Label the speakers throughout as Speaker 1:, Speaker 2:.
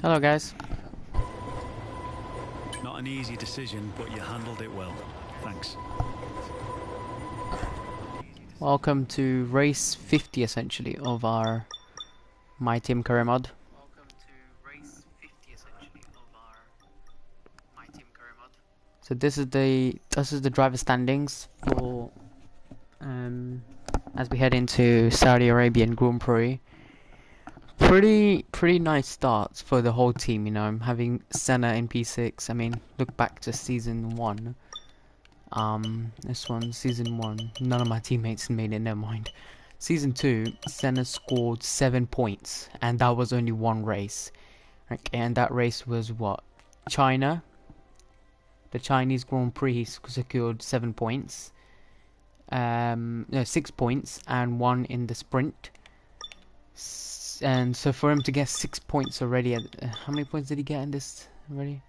Speaker 1: Hello guys.
Speaker 2: Not an easy decision, but you handled it well. Thanks.
Speaker 1: Welcome to race 50 essentially of our My Team career mod. So this is the driver standings for as we head into Saudi Arabian Grand Prix. Pretty nice starts for the whole team, you know. I'm having Senna in P6. I mean, look back to season 1. This one, season 1, none of my teammates made it, never mind. Season 2, Senna scored 7 points, and that was only one race. Okay, and that race was what? China. The Chinese Grand Prix, he secured 7 points. No, 6 points, and 1 in the sprint. And so for him to get 6 points already, how many points did he get in this already?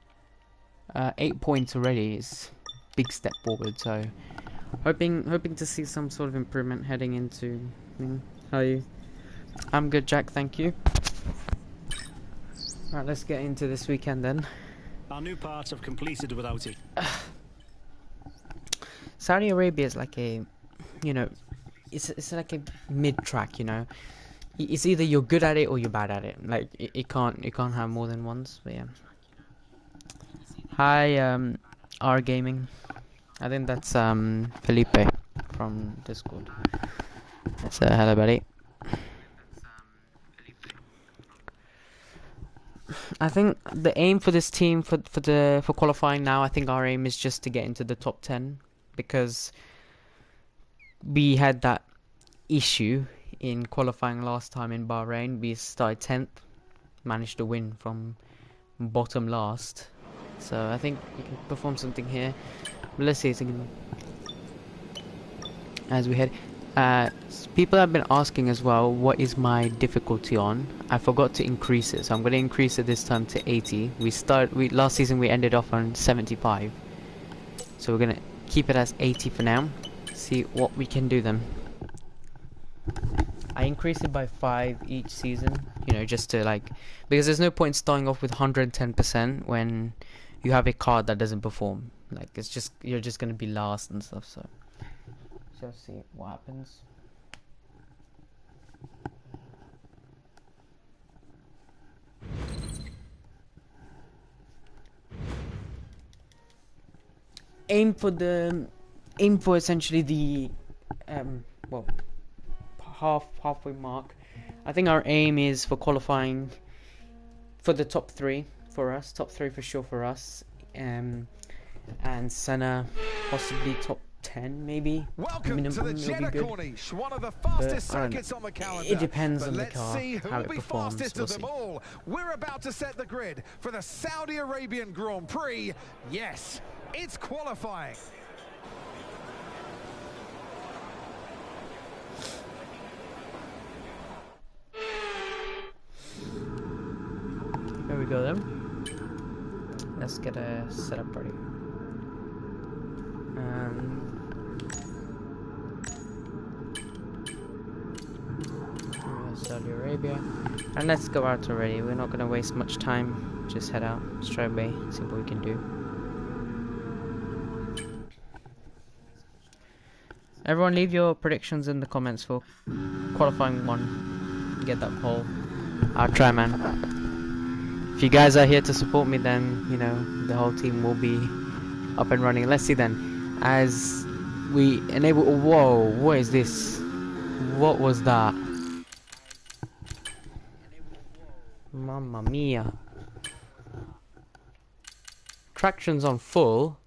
Speaker 1: 8 points already is big step forward. So hoping to see some sort of improvement heading into. How are you? I'm good, Jack. Thank you. Right, let's get into this weekend then.
Speaker 2: Our new parts have completed without it.
Speaker 1: Saudi Arabia is like a, you know, it's like a mid-track, you know. It's either you're good at it or you're bad at it. Like it can't have more than ones. But yeah. Hi, R Gaming. I think that's Felipe from Discord. That's hello, buddy. I think the aim for this team for qualifying now, I think our aim is just to get into the top 10, because we had that issue in qualifying last time in Bahrain. We started 10th, managed to win from bottom last. So I think we can perform something here. But let's see as we head. People have been asking as well, what is my difficulty on? I forgot to increase it, so I'm going to increase it this time to 80. Last season we ended off on 75, so we're going to keep it as 80 for now. See what we can do then. I increase it by 5 each season, you know, just to like, because there's no point starting off with 110% when you have a card that doesn't perform. Like, it's just, you're just going to be last and stuff. So just see what happens. Aim for essentially the well, halfway mark. I think our aim is for qualifying for the top 3 for us, top 3 for sure for us, and Senna possibly top 10 maybe.
Speaker 3: Welcome
Speaker 1: minimum
Speaker 3: to the Jeddah Corniche, one of the fastest circuits on the calendar.
Speaker 1: It depends on the
Speaker 3: let's
Speaker 1: car,
Speaker 3: see who
Speaker 1: how
Speaker 3: will
Speaker 1: it
Speaker 3: be
Speaker 1: performs.
Speaker 3: fastest of them all. We're about to set the grid for the Saudi Arabian Grand Prix. Yes, it's qualifying.
Speaker 1: Here we go then. Let's get a setup ready. Saudi Arabia, and let's go out already. We're not gonna waste much time. Just head out straight away. See what we can do. Everyone, leave your predictions in the comments for qualifying 1. Get that poll. I'll try, man. If you guys are here to support me, then you know the whole team will be up and running. Let's see then, as we enable. Whoa! What is this? What was that? Mamma mia. Traction's on full.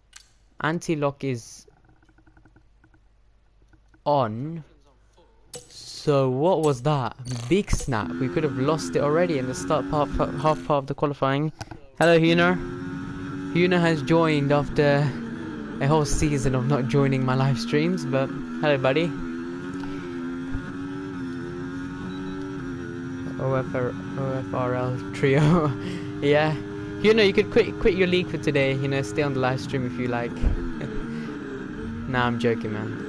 Speaker 1: Anti-lock is on. So what was that? Big snap. We could have lost it already in the start half part of the qualifying. Hello, Huna. Huna has joined after a whole season of not joining my live streams, but hello, buddy. OFRL trio. Yeah, you know, you could quit your league for today, you know, stay on the live stream if you like. Nah, I'm joking, man.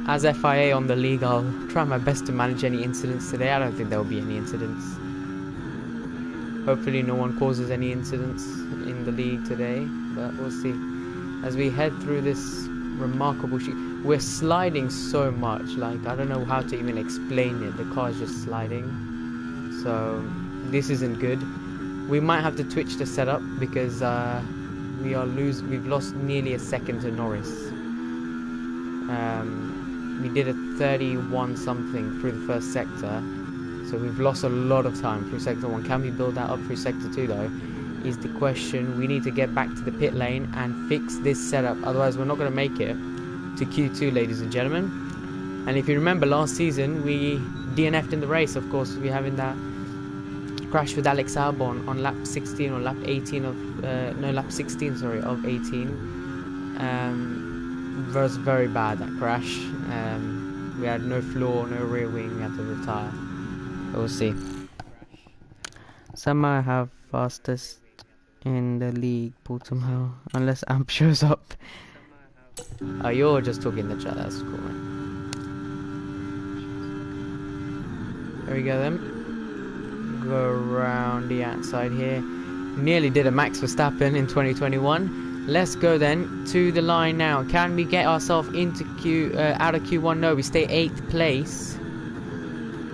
Speaker 1: As FIA on the league, I'll try my best to manage any incidents today. I don't think there will be any incidents. Hopefully no one causes any incidents in the league today, but we'll see. As we head through this remarkable shoot, we're sliding so much, like I don't know how to even explain it. The car is just sliding, so this isn't good. We might have to twitch the setup because we've lost nearly a second to Norris. We did a 31 something through the first sector, so we've lost a lot of time through sector 1. Can we build that up through sector 2 though, is the question. We need to get back to the pit lane and fix this setup, otherwise we're not going to make it to Q2, ladies and gentlemen. And if you remember last season, we DNF'd in the race. Of course, we're having that crash with Alex Albon on lap 16 or lap 18 of lap 16, sorry, of 18. Was very bad, that crash. We had no floor, no rear wing, we had to retire. But we'll see. Somehow I have fastest in the league, Baltimore, unless Amp shows up. Oh, you're just talking in the chat, that's cool, man. There we go then. Go around the outside here. Nearly did a Max Verstappen in 2021. Let's go then to the line now. Can we get ourselves into out of Q1? No, we stay 8th place.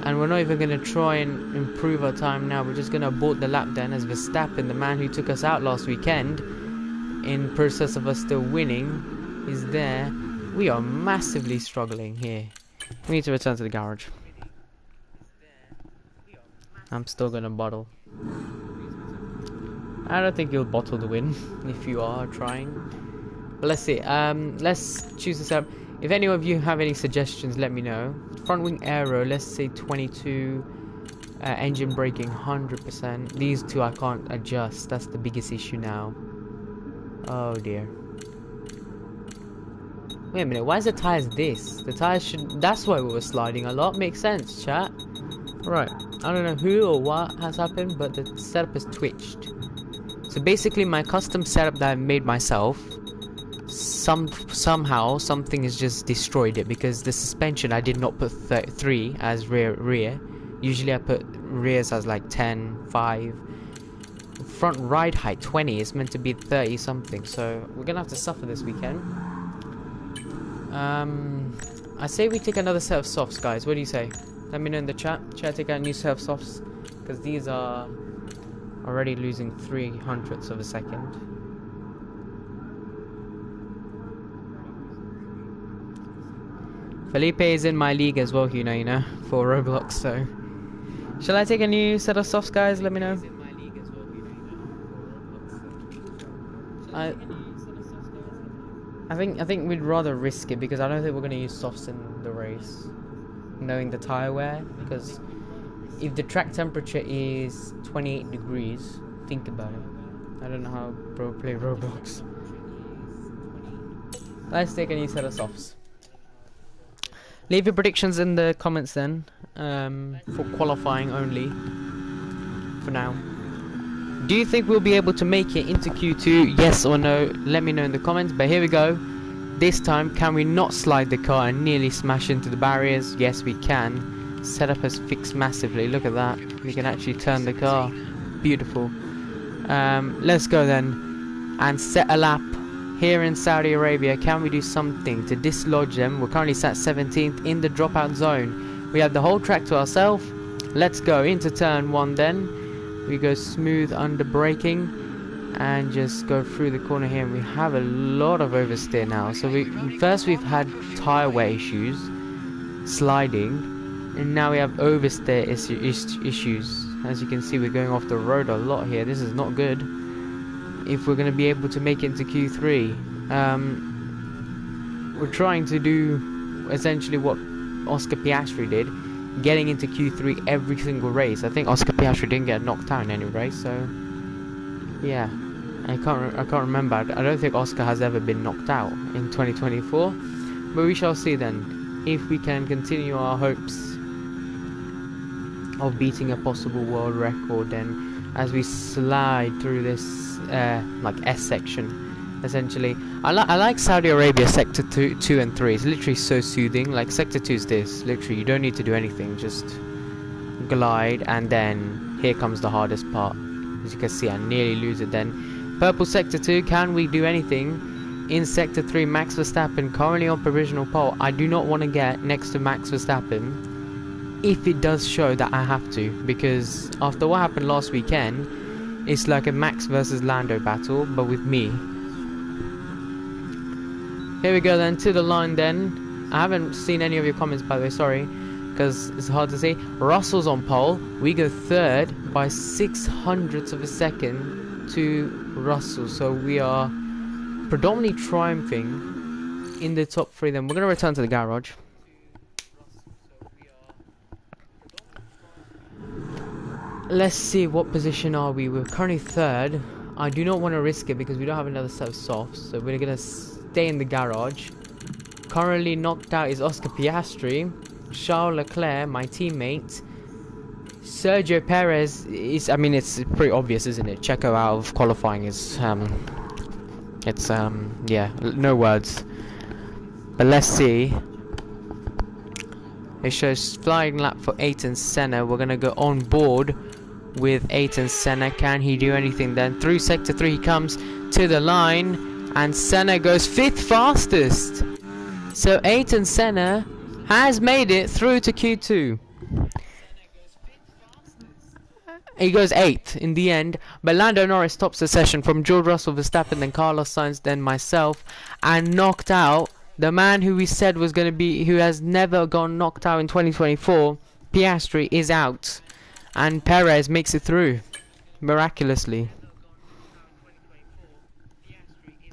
Speaker 1: And we're not even going to try and improve our time now. We're just going to abort the lap then, as Verstappen, the man who took us out last weekend, in process of us still winning, is there. We are massively struggling here. We need to return to the garage. I'm still going to bottle. I don't think you'll bottle the win if you are trying. But let's see. Let's choose this up. If any of you have any suggestions, let me know. Front wing aero, let's say 22. Engine braking, 100%. These two I can't adjust. That's the biggest issue now. Oh dear. Wait a minute. Why is the tires this? The tires should. That's why we were sliding a lot. Makes sense, chat. Right. I don't know who or what has happened, but the setup has twitched. So basically my custom setup that I made myself, somehow something has just destroyed it, because the suspension I did not put 3 as rear. Usually I put rears as like 10, 5. Front ride height 20 is meant to be 30 something, so we're gonna have to suffer this weekend. I say we take another set of softs, guys. What do you say? Let me know in the chat. Should I take out a new set of softs? Because these are already losing 0.03 of a second. Felipe is in my league as well, you know, for Roblox, so... Shall I take a new set of softs, guys? Let me know. I think we'd rather risk it, because I don't think we're going to use softs in the race, knowing the tyre wear, because if the track temperature is 28 degrees, think about it. I don't know how bro play Roblox. Let's take a new set of softs. Leave your predictions in the comments then, for qualifying only, for now. Do you think we'll be able to make it into Q2? Yes or no? Let me know in the comments. But here we go. This time, can we not slide the car and nearly smash into the barriers? Yes, we can. Setup has fixed massively. Look at that. We can actually turn the car. Beautiful. Let's go then and set a lap here in Saudi Arabia. Can we do something to dislodge them? We're currently sat 17th in the dropout zone. We have the whole track to ourselves. Let's go into turn 1 then. We go smooth under braking and just go through the corner here. And we have a lot of oversteer now. So we've had tire wear issues, sliding, and now we have oversteer issues. As you can see, we're going off the road a lot here. This is not good if we're going to be able to make it into Q3. We're trying to do essentially what Oscar Piastri did, getting into Q3 every single race. I think Oscar Piastri didn't get knocked out in any race, so yeah, I can't remember. I don't think Oscar has ever been knocked out in 2024, but we shall see then if we can continue our hopes of beating a possible world record then as we slide through this like S section. Essentially, I like Saudi Arabia sector 2 and 3. It's literally so soothing. Like sector 2 is this. Literally, you don't need to do anything. Just glide, and then here comes the hardest part. As you can see, I nearly lose it then. Purple sector 2, can we do anything? In sector 3, Max Verstappen currently on provisional pole. I do not want to get next to Max Verstappen if it does show that I have to, because after what happened last weekend, it's like a Max versus Lando battle, but with me. Here we go then, to the line then. I haven't seen any of your comments, by the way, sorry, because it's hard to see. Russell's on pole. We go third by 600ths of a second to Russell, so we are predominantly triumphing in the top 3 then. We're going to return to the garage. Let's see, what position are we? We're currently third. I do not want to risk it because we don't have another set of softs, so we're going to stay in the garage. Currently knocked out is Oscar Piastri, Charles Leclerc, my teammate. Sergio Perez is, I mean, it's pretty obvious, isn't it? Checo out of qualifying is, yeah, no words. But let's see. It shows flying lap for Ayrton Senna. We're going to go on board with Ayrton Senna. Can he do anything then? Through sector 3 he comes to the line, and Senna goes 5th fastest. So Ayrton Senna has made it through to Q2. He goes 8th in the end, but Lando Norris stops the session from George Russell, Verstappen, then Carlos Sainz, then myself, and knocked out the man who we said was going to be, who has never gone knocked out in 2024. Piastri is out, and Perez makes it through miraculously.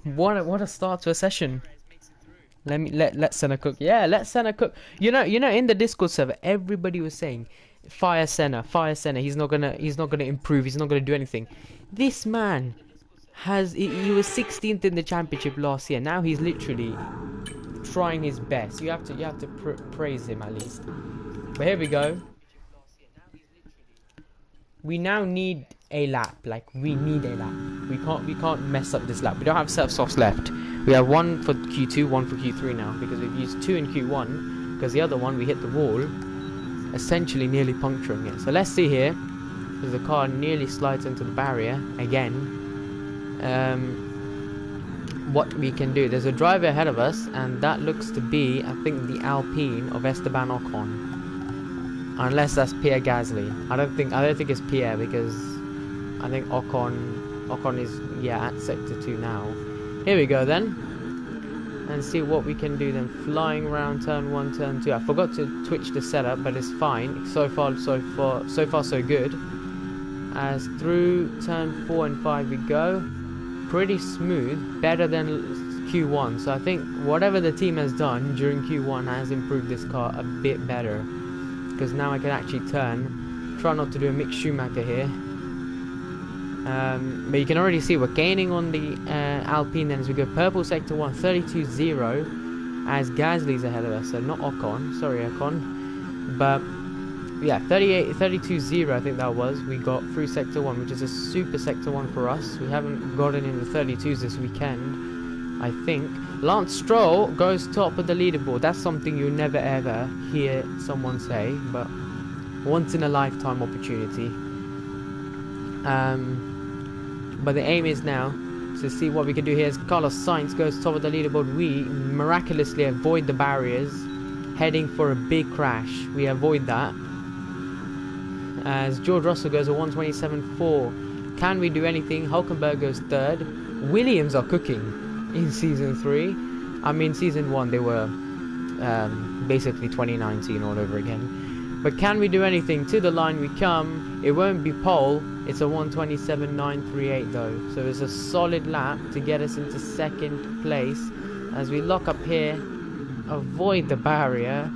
Speaker 1: What a start to a session. Let Senna cook. Yeah, let Senna cook. You know, in the Discord server, everybody was saying, fire Senna, fire Senna. He's not gonna improve. He's not gonna do anything. This man he was 16th in the championship last year. Now he's literally trying his best. You have to praise him at least. But here we go. We now need a lap. Like, we need a lap. We can't mess up this lap. We don't have set of softs left. We have one for Q2, one for Q3 now, because we've used 2 in Q1, because the other one we hit the wall, essentially nearly puncturing it. So let's see here, because the car nearly slides into the barrier again. What we can do. There's a driver ahead of us, and that looks to be, I think, the Alpine of Esteban Ocon, unless that's Pierre Gasly. I don't think it's Pierre, because I think Ocon is, yeah, at sector 2 now. Here we go then, and see what we can do then. Flying around turn 1, turn 2. I forgot to twitch the setup, but it's fine. So far so good. As through turn 4 and 5 we go. Pretty smooth, better than Q1. So I think whatever the team has done during Q1 has improved this car a bit better, because now I can actually turn. Try not to do a Mick Schumacher here. But you can already see we're gaining on the Alpine then as we go purple sector 1, 32.0, as Gasly's ahead of us, so not Ocon, sorry Ocon, but yeah, 32.0 I think that was, we got through sector 1, which is a super sector 1 for us. We haven't gotten in the 32s this weekend, I think. Lance Stroll goes top of the leaderboard. That's something you never ever hear someone say, but once in a lifetime opportunity. But the aim is now to see what we can do here. As Carlos Sainz goes top of the leaderboard, we miraculously avoid the barriers, heading for a big crash. We avoid that. As George Russell goes a 127.4. Can we do anything? Hulkenberg goes third. Williams are cooking in season 3. I mean, season 1 they were basically 2019 all over again. But can we do anything? To the line we come. It won't be pole. It's a 127.938 though, so it's a solid lap to get us into second place as we lock up here, avoid the barrier,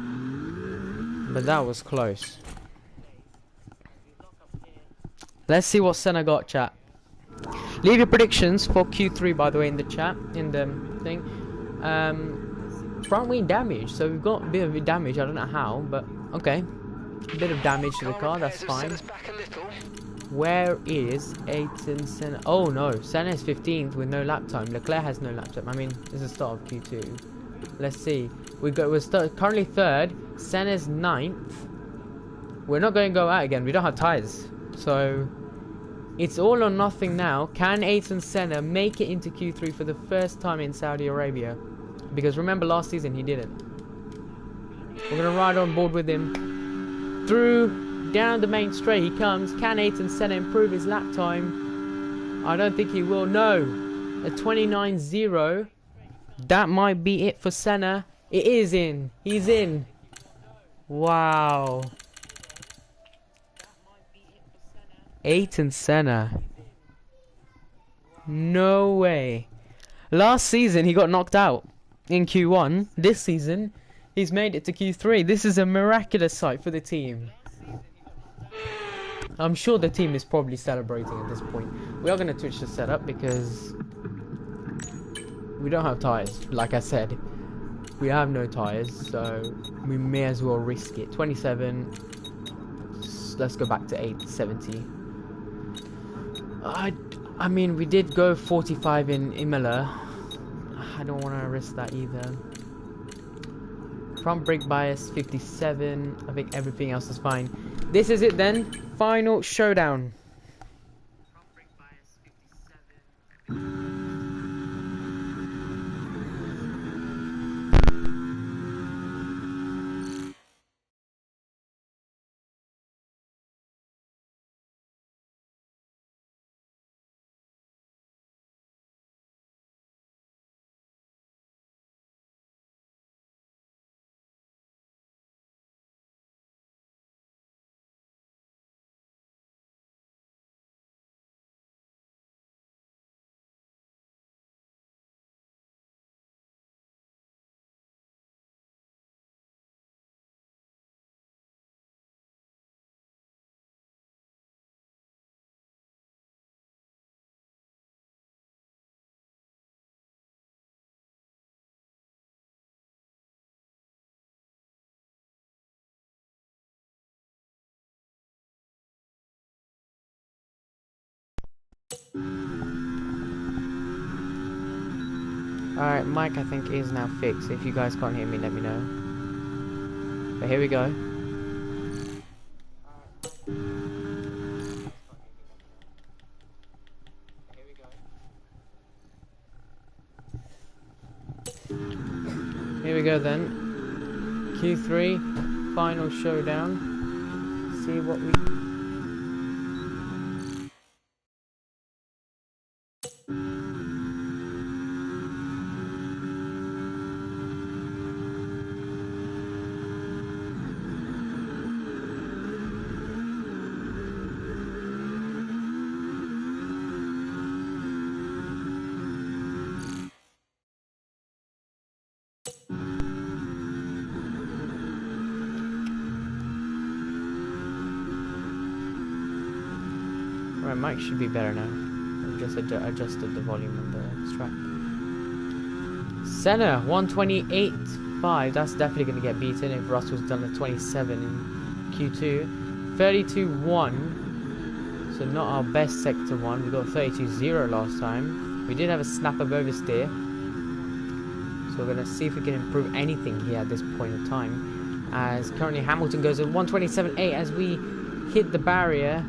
Speaker 1: but that was close. Let's see what Senna got, chat. Leave your predictions for Q3, by the way, in the chat, in the thing. Front wing damage, so we've got a bit of damage, I don't know how, but okay. A bit of damage to the car, that's fine. Where is Ayrton Senna? Oh no, Senna is 15th with no lap time. Leclerc has no lap time. I mean, this is the start of Q2. Let's see. We're currently 3rd. Senna's 9th. We're not going to go out again. We don't have tyres. So, It's all or nothing now. Can Ayrton Senna make it into Q3 for the first time in Saudi Arabia? Because remember last season he didn't. We're going to ride on board with him. Through, down the main straight he comes. Can Ayrton Senna improve his lap time? I don't think he will. No. A 29.0. That might be it for Senna. It is in. He's in. Wow. Ayrton Senna. No way. Last season he got knocked out in Q1. This season he's made it to Q3. This is a miraculous sight for the team. I'm sure the team is probably celebrating at this point. We are going to switch the setup because we don't have tyres. Like I said, we have no tyres, so we may as well risk it. 27. Let's go back to 870. I mean, we did go 45 in Imola. I don't want to risk that either. Front brake bias 57. I think everything else is fine. This is it then. Final showdown. Front brake bias 57. Alright, mic I think is now fixed. If you guys can't hear me, let me know. But here we go. Here we go then. Q3, final showdown. See what we... Right, mic should be better now. I've just adjusted the volume on the strap. Senna, 128.5. That's definitely going to get beaten if Russell's done a 27 in Q2. 32.1. So not our best sector one. We got 32.0 last time. We did have a snap of oversteer. So we're going to see if we can improve anything here at this point in time. As currently Hamilton goes at 127.8 as we hit the barrier.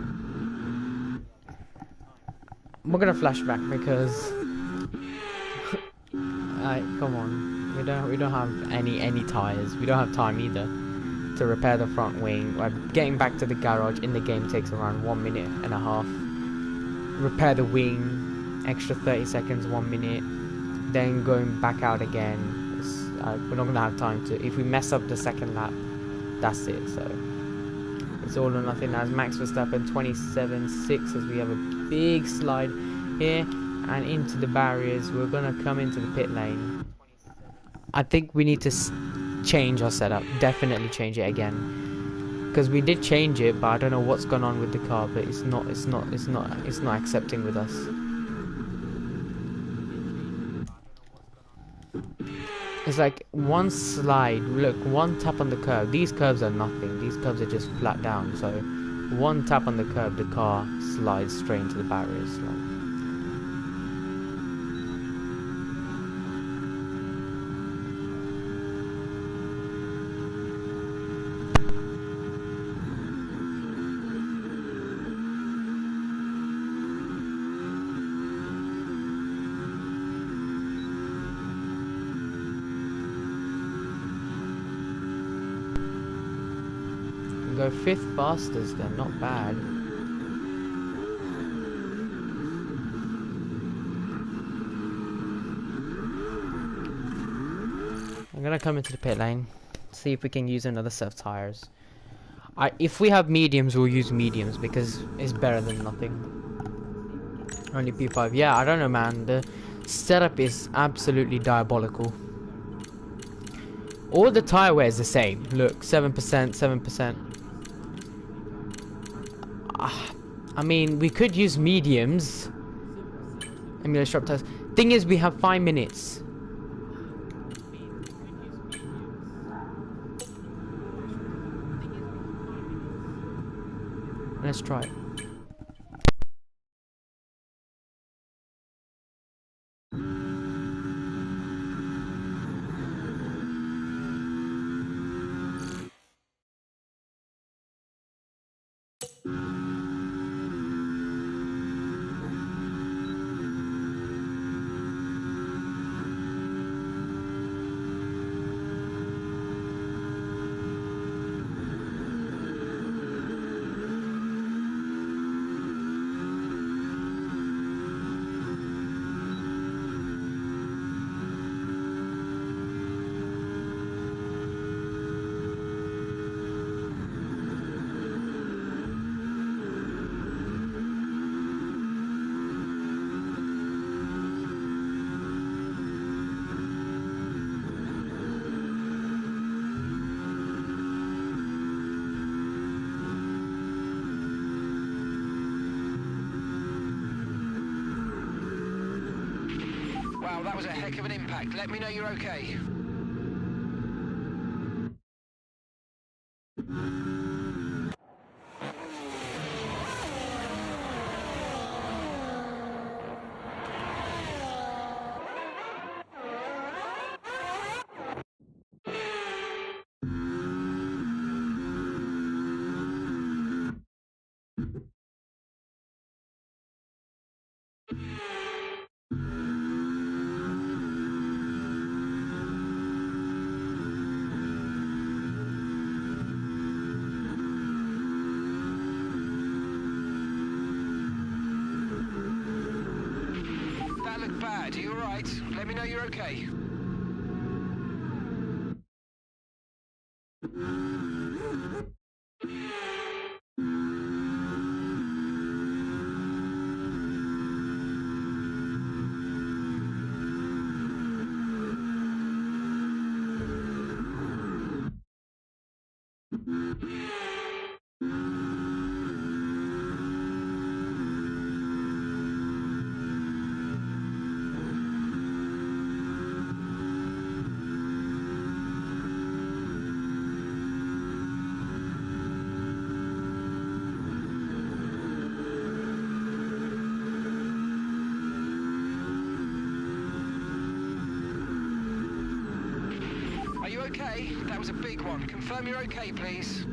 Speaker 1: We're gonna flashback because come on, we don't have any tires. We don't have time either to repair the front wing. Getting back to the garage in the game takes around 1.5 minutes. Repair the wing, extra 30 seconds, 1 minute. Then going back out again. We're not gonna have time to. If we mess up the second lap, that's it. So it's all or nothing. As Max Verstappen 27.6 as we have a big slide here and into the barriers. We're gonna come into the pit lane. I think we need to change our setup. Definitely change it again because we did change it, but I don't know what's gone on with the car. But it's not accepting with us. It's like one slide. Look, one tap on the curb. These curves are nothing. These curves are just flat down. So one tap on the curb, the car slides straight into the barriers. Like. So 5th fastest then, not bad. I'm gonna come into the pit lane, see if we can use another set of tires. If we have mediums, we'll use mediums because it's better than nothing. Only P5. Yeah, I don't know, man. The setup is absolutely diabolical. All the tire wear is the same. Look, 7%, 7%. I mean, we could use mediums. Emirates drop tires. Thing is, we have 5 minutes. Let's try it.
Speaker 4: Wow, that was a heck of an impact. Let me know you're okay. That looked bad. Are you alright? Let me know you're okay. Are you okay? That was a big one. Confirm you're okay, please.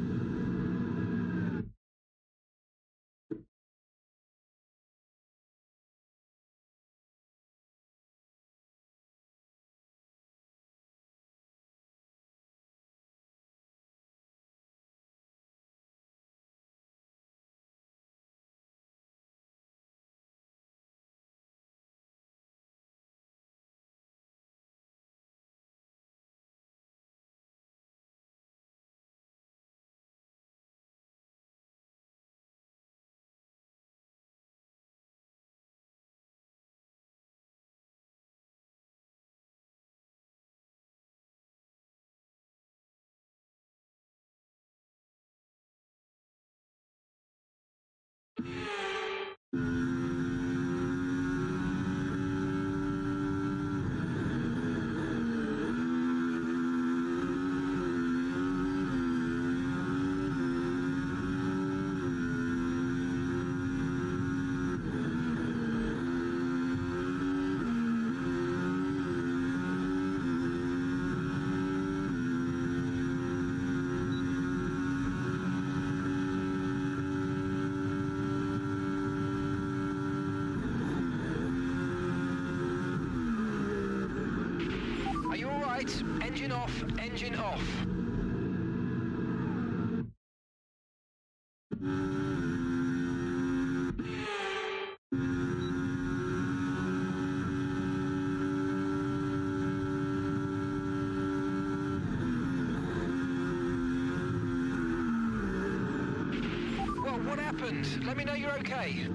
Speaker 4: Are you alright? Engine off, engine off. Well, what happened? Let me know you're okay.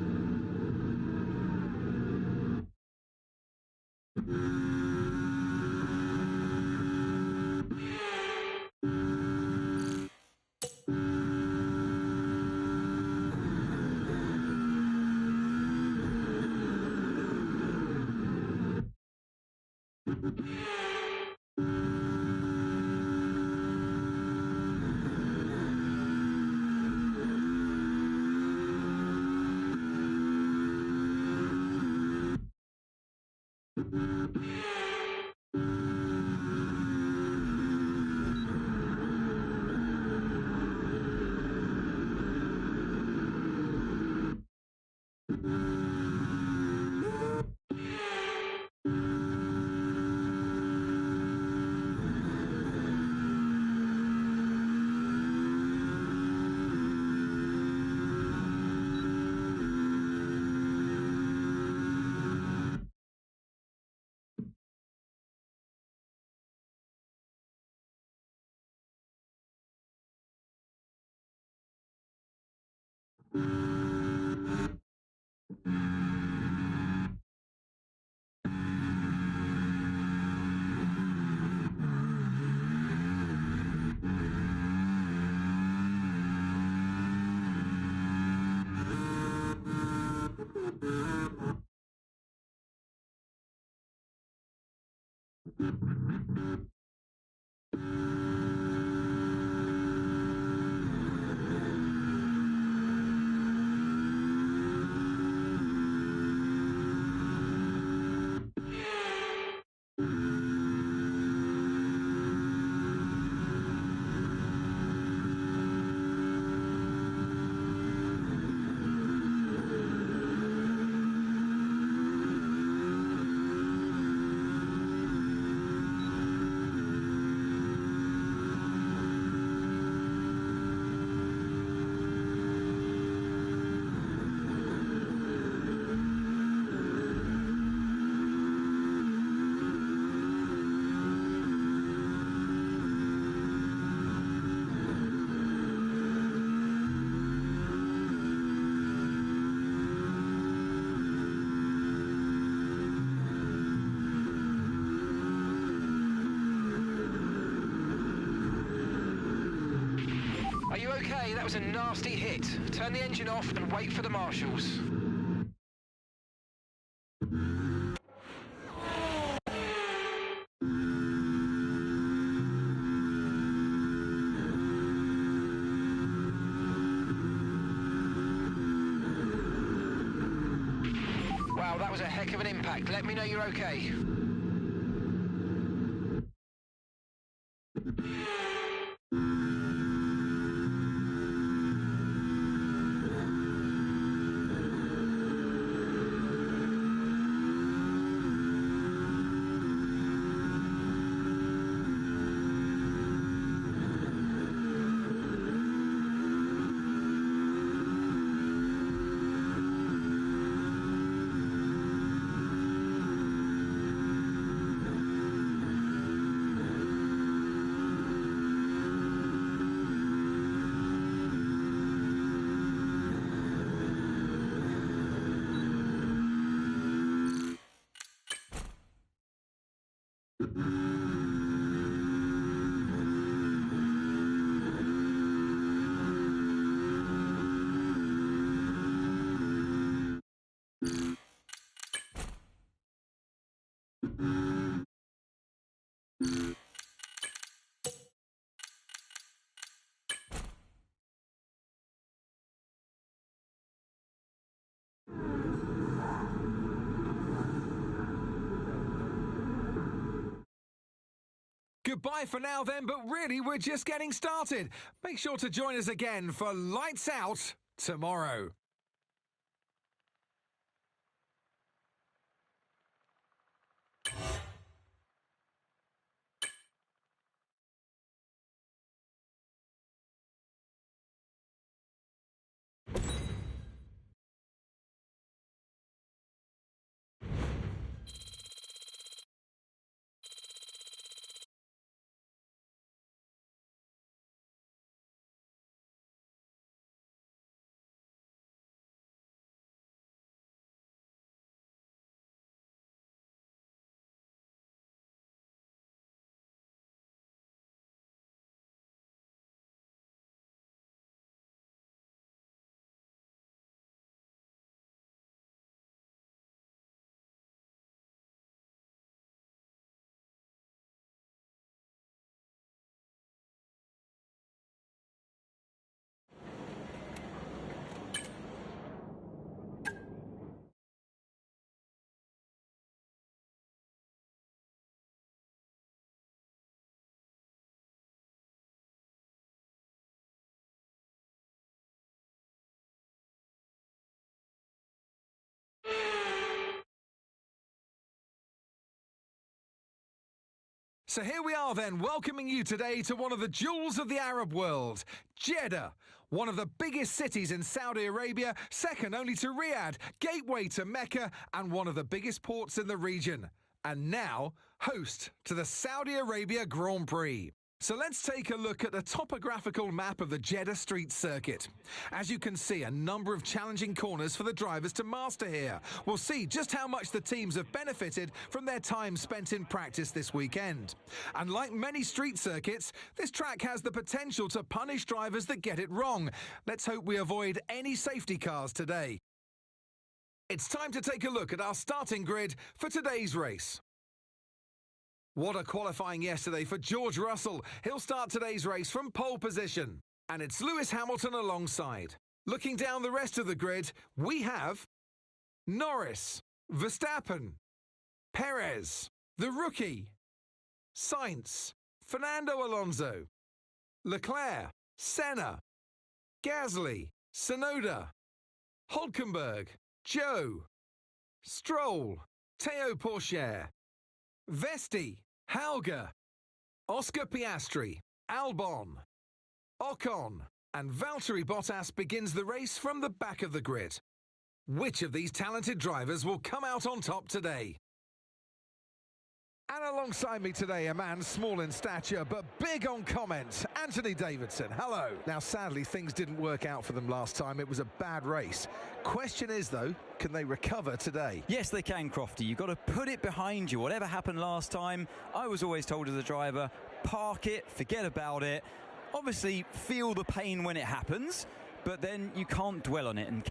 Speaker 4: Are you okay? That was a nasty hit. Turn the engine off and wait for the marshals. Wow, that was a heck of an impact. Let me know you're okay.
Speaker 3: Goodbye for now then, but really we're just getting started. Make sure to join us again for Lights Out tomorrow. So here we are then, welcoming you today to one of the jewels of the Arab world, Jeddah, one of the biggest cities in Saudi Arabia, second only to Riyadh, gateway to Mecca, and one of the biggest ports in the region. And now, host to the Saudi Arabia Grand Prix. So let's take a look at the topographical map of the Jeddah street circuit. As you can see, a number of challenging corners for the drivers to master here. We'll see just how much the teams have benefited from their time spent in practice this weekend. And like many street circuits, this track has the potential to punish drivers that get it wrong. Let's hope we avoid any safety cars today. It's time to take a look at our starting grid for today's race. What a qualifying yesterday for George Russell. He'll start today's race from pole position. And it's Lewis Hamilton alongside. Looking down the rest of the grid, we have Norris, Verstappen, Perez, the rookie, Sainz, Fernando Alonso, Leclerc, Senna, Gasly, Tsunoda, Hülkenberg, Joe, Stroll, Théo Pourchaire, Vesti, Hauger, Oscar Piastri, Albon, Ocon, and Valtteri Bottas begins the race from the back of the grid. Which of these talented drivers will come out on top today? And alongside me today, a man small in stature but big on comment, Anthony Davidson. Hello. Now, sadly, things didn't work out for them last time. It was a bad race. Question is, though, can they recover today?
Speaker 5: Yes, they can, Crofty. You've got to put it behind you. Whatever happened last time, I was always told as a driver, park it, forget about it. Obviously, feel the pain when it happens, but then you can't dwell on it. And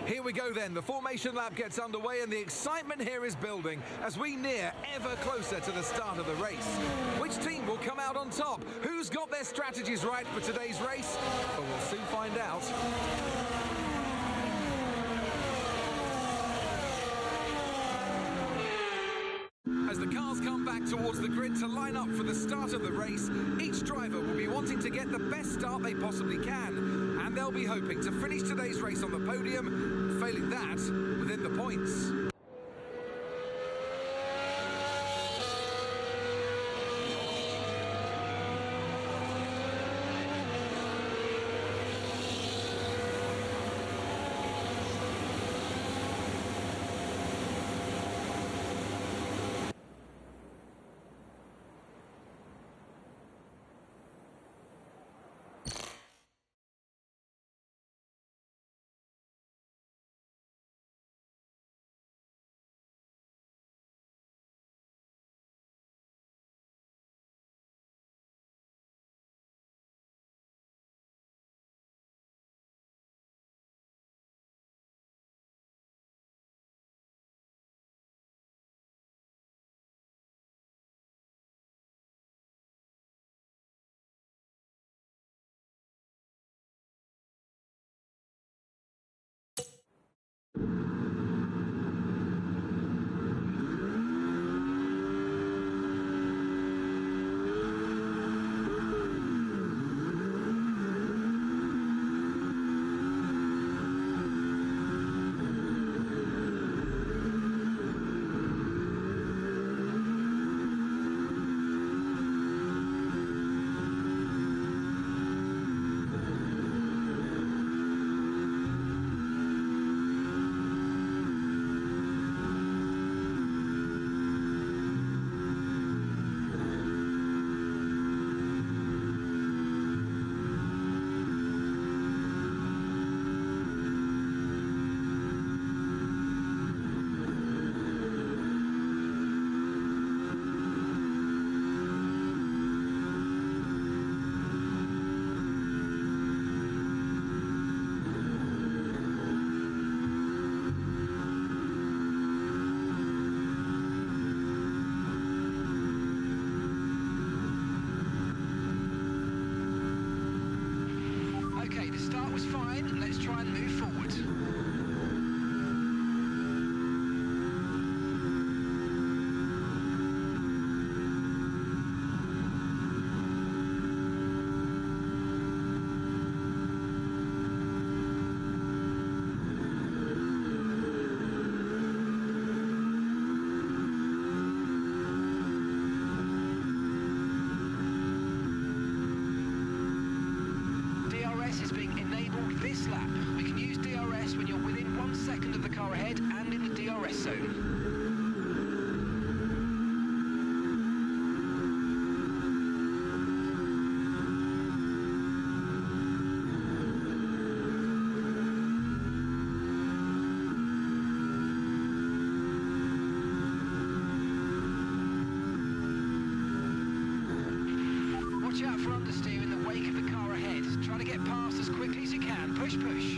Speaker 3: Here we go then, the formation lap gets underway and the excitement here is building as we near ever closer to the start of the race. Which team will come out on top? Who's got their strategies right for today's race? Well, we'll soon find out. As the cars come back towards the grid to line up for the start of the race, each driver will be wanting to get the best start they possibly can, and they'll be hoping to finish today's race on the podium, failing that, within the points.
Speaker 4: start was fine. Let's try and move forward. DRS is being enabled this lap. We can use DRS when you're within 1 second of the car ahead and in the DRS zone. Watch out for understeer in the wake of the car ahead. Try to get past as quickly as you can. Push, push.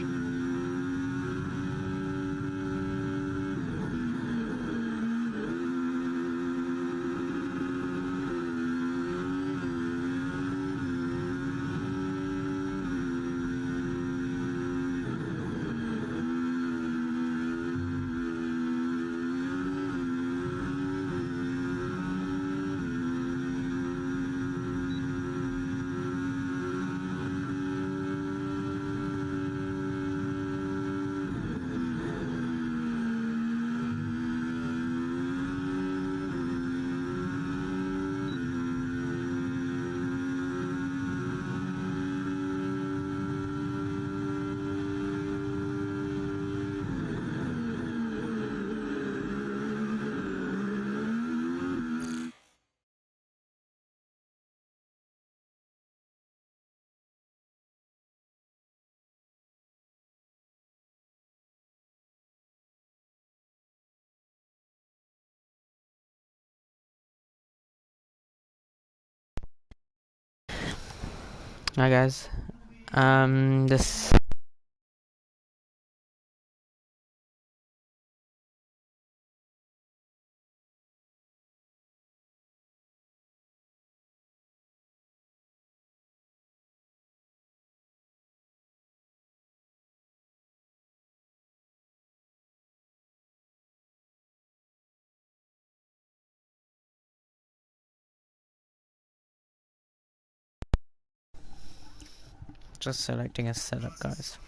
Speaker 1: Hi guys. This just selecting a setup, guys,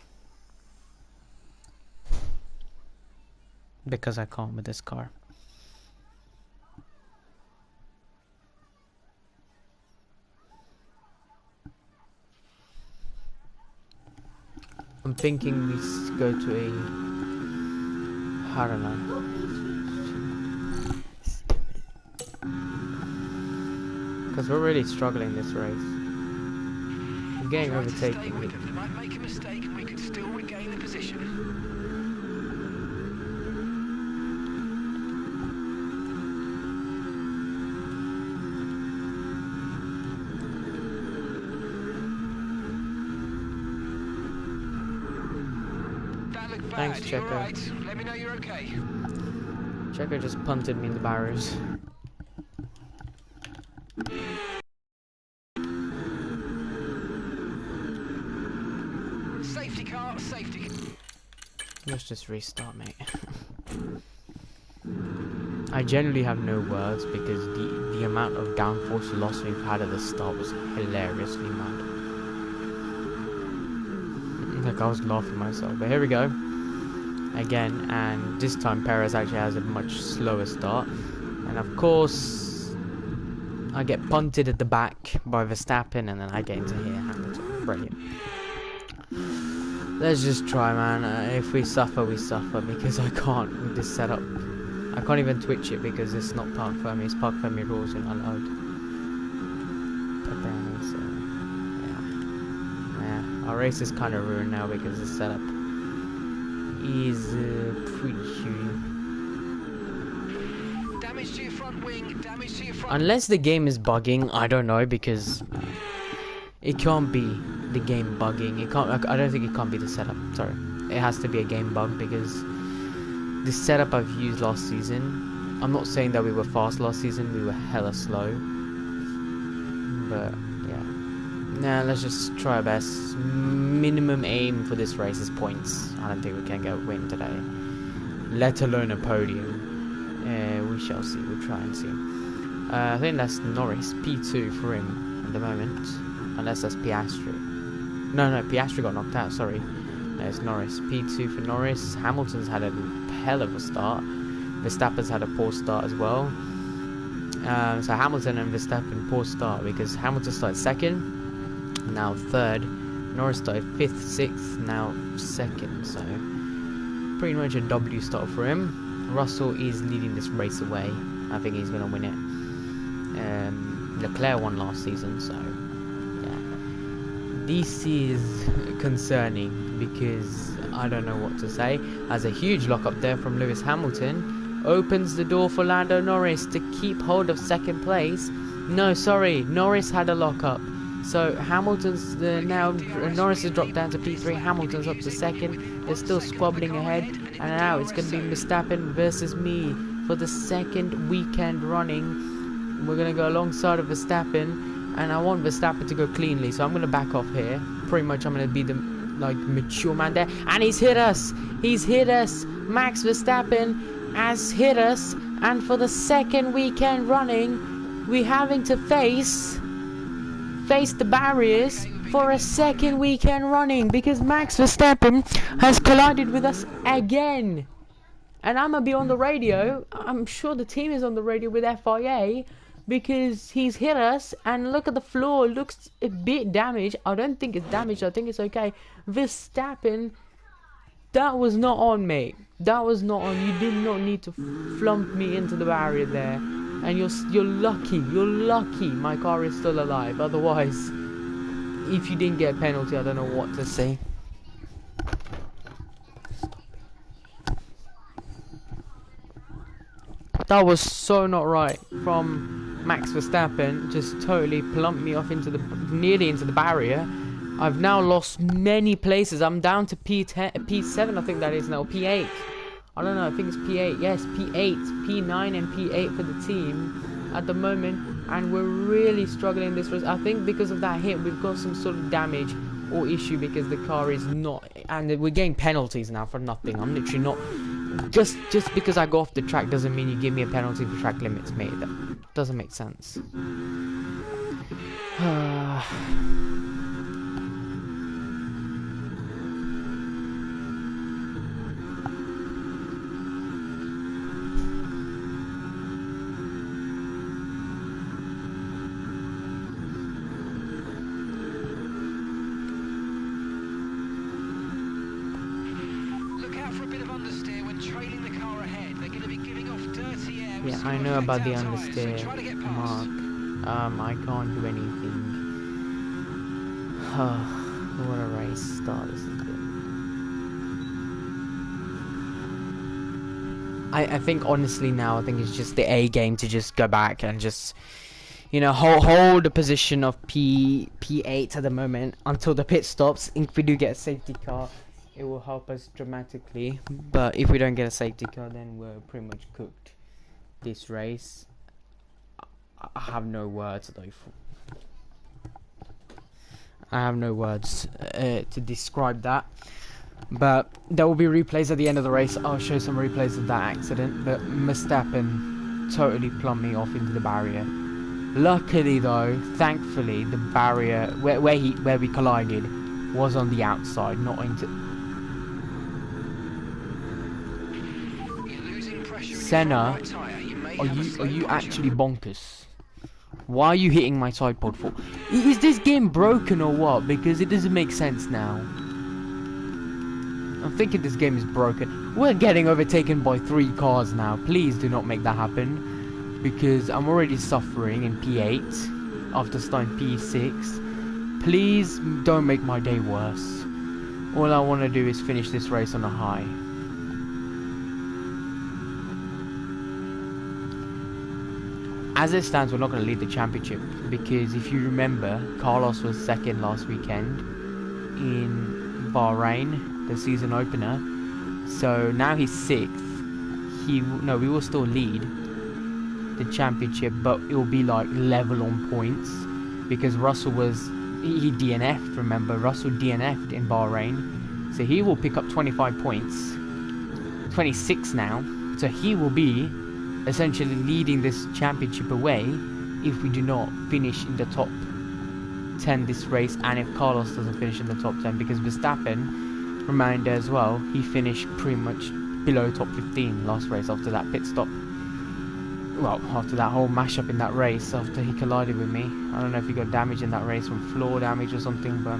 Speaker 1: because I can't with this car. I'm thinking we go to a, I don't know, because we're really struggling this race. We're getting
Speaker 4: Try to stay
Speaker 1: overtaken.
Speaker 4: with them. They might make a mistake and we could still regain the position. That looked bad.
Speaker 1: Thanks,
Speaker 4: You're
Speaker 1: Checker.
Speaker 4: right. Let me know you're okay.
Speaker 1: Checker just punted me in the barriers.
Speaker 4: Safety car, safety.
Speaker 1: Let's just restart, mate. I generally have no words because the amount of downforce loss we've had at the start was hilariously mad. Like, I was laughing myself. But here we go. Again, and this time Perez actually has a much slower start. And of course, I get punted at the back by Verstappen and then I get into here, Hamilton. Brilliant. Let's just try, man. If we suffer, we suffer, because I can't with this setup. I can't even twitch it because it's not park fermi. It's park fermi rules, you're not allowed. Pepperoni, so yeah. Our race is kind of ruined now because the setup is pretty shitty.
Speaker 4: Damage to your front wing, damage to your front.
Speaker 1: Unless the game is bugging, I don't know, because it can't be the game bugging. It can't. I don't think it can't be the setup. Sorry, it has to be a game bug because the setup I've used last season. I'm not saying that we were fast last season. We were hella slow. But yeah, Now let's just try our best. Minimum aim for this race is points. I don't think we can get a win today, let alone a podium. We shall see. We'll try and see. I think that's Norris, P2 for him at the moment, unless that's Piastri. No, Piastri got knocked out. Sorry, no, it's Norris. P2 for Norris. Hamilton's had a hell of a start. Verstappen's had a poor start as well. So Hamilton and Verstappen poor start because Hamilton started second. Now third, Norris started 5th, 6th, now 2nd, so pretty much a W start for him. Russell is leading this race away. I think he's going to win it. Leclerc won last season, so yeah. This is concerning because I don't know what to say. Has a huge lock up there from Lewis Hamilton. Opens the door for Lando Norris to keep hold of 2nd place. No, sorry, Norris had a lock up. So Hamilton's now Norris has dropped down to P3. Hamilton's up to 2nd. They're still squabbling ahead, and now it's going to be Verstappen versus me for the 2nd weekend running. We're going to go alongside of Verstappen, and I want Verstappen to go cleanly, so I'm going to back off here. Pretty much, I'm going to be the mature man there, and he's hit us. He's hit us. Max Verstappen has hit us, and for the 2nd weekend running, we're having to face the barriers for a 2nd weekend running because Max Verstappen has collided with us again. And I'm going to be on the radio. I'm sure the team is on the radio with FIA because he's hit us, and look at the floor. It looks a bit damaged. I don't think it's damaged. I think it's okay. Verstappen, that was not on, mate. That was not on. You did not need to flump me into the barrier there. And you're lucky my car is still alive. Otherwise, if you didn't get a penalty, I don't know what to say. That was so not right from Max Verstappen. Just totally plumped me off nearly into the barrier. I've now lost many places. I'm down to P10, P7 I think that is now, P8. I don't know, I think it's P8, yes, P8, P9 and P8 for the team at the moment, and we're really struggling this race. I think because of that hit, we've got some sort of damage or issue because the car is not, and we're getting penalties now for nothing. I'm literally not, just because I go off the track doesn't mean you give me a penalty for track limits, mate. That doesn't make sense. Yeah, I know about the understeer, Mark. I can't do anything. What a race start this has been. I think honestly now, I think it's just the A game to just go back and just, you know, hold the position of P8 at the moment until the pit stops. If we do get a safety car, it will help us dramatically. But if we don't get a safety car, then we're pretty much cooked. This race, I have no words though. I have no words to describe that. But there will be replays at the end of the race. I'll show some replays of that accident. But Verstappen totally plumbed me off into the barrier. Luckily though, thankfully, the barrier where we collided was on the outside, not into. Senna, are you actually bonkers? Why are you hitting my side pod for? Is this game broken or what? Because it doesn't make sense now. I'm thinking this game is broken. We're getting overtaken by 3 cars now. Please do not make that happen. Because I'm already suffering in P8 after starting P6. Please don't make my day worse. All I want to do is finish this race on a high. As it stands, we're not going to lead the championship because if you remember, Carlos was 2nd last weekend in Bahrain, the season opener. So now he's 6th. We will still lead the championship, but it will be like level on points because Russell was he DNF'd, remember, Russell DNF'd in Bahrain, so he will pick up 25 points, 26 now, so he will be essentially leading this championship away if we do not finish in the top 10 this race, and if Carlos doesn't finish in the top 10, because Verstappen, reminder as well, he finished pretty much below top 15 last race after that pit stop. Well, after that whole mashup in that race, after he collided with me. I don't know if he got damage in that race from floor damage or something, but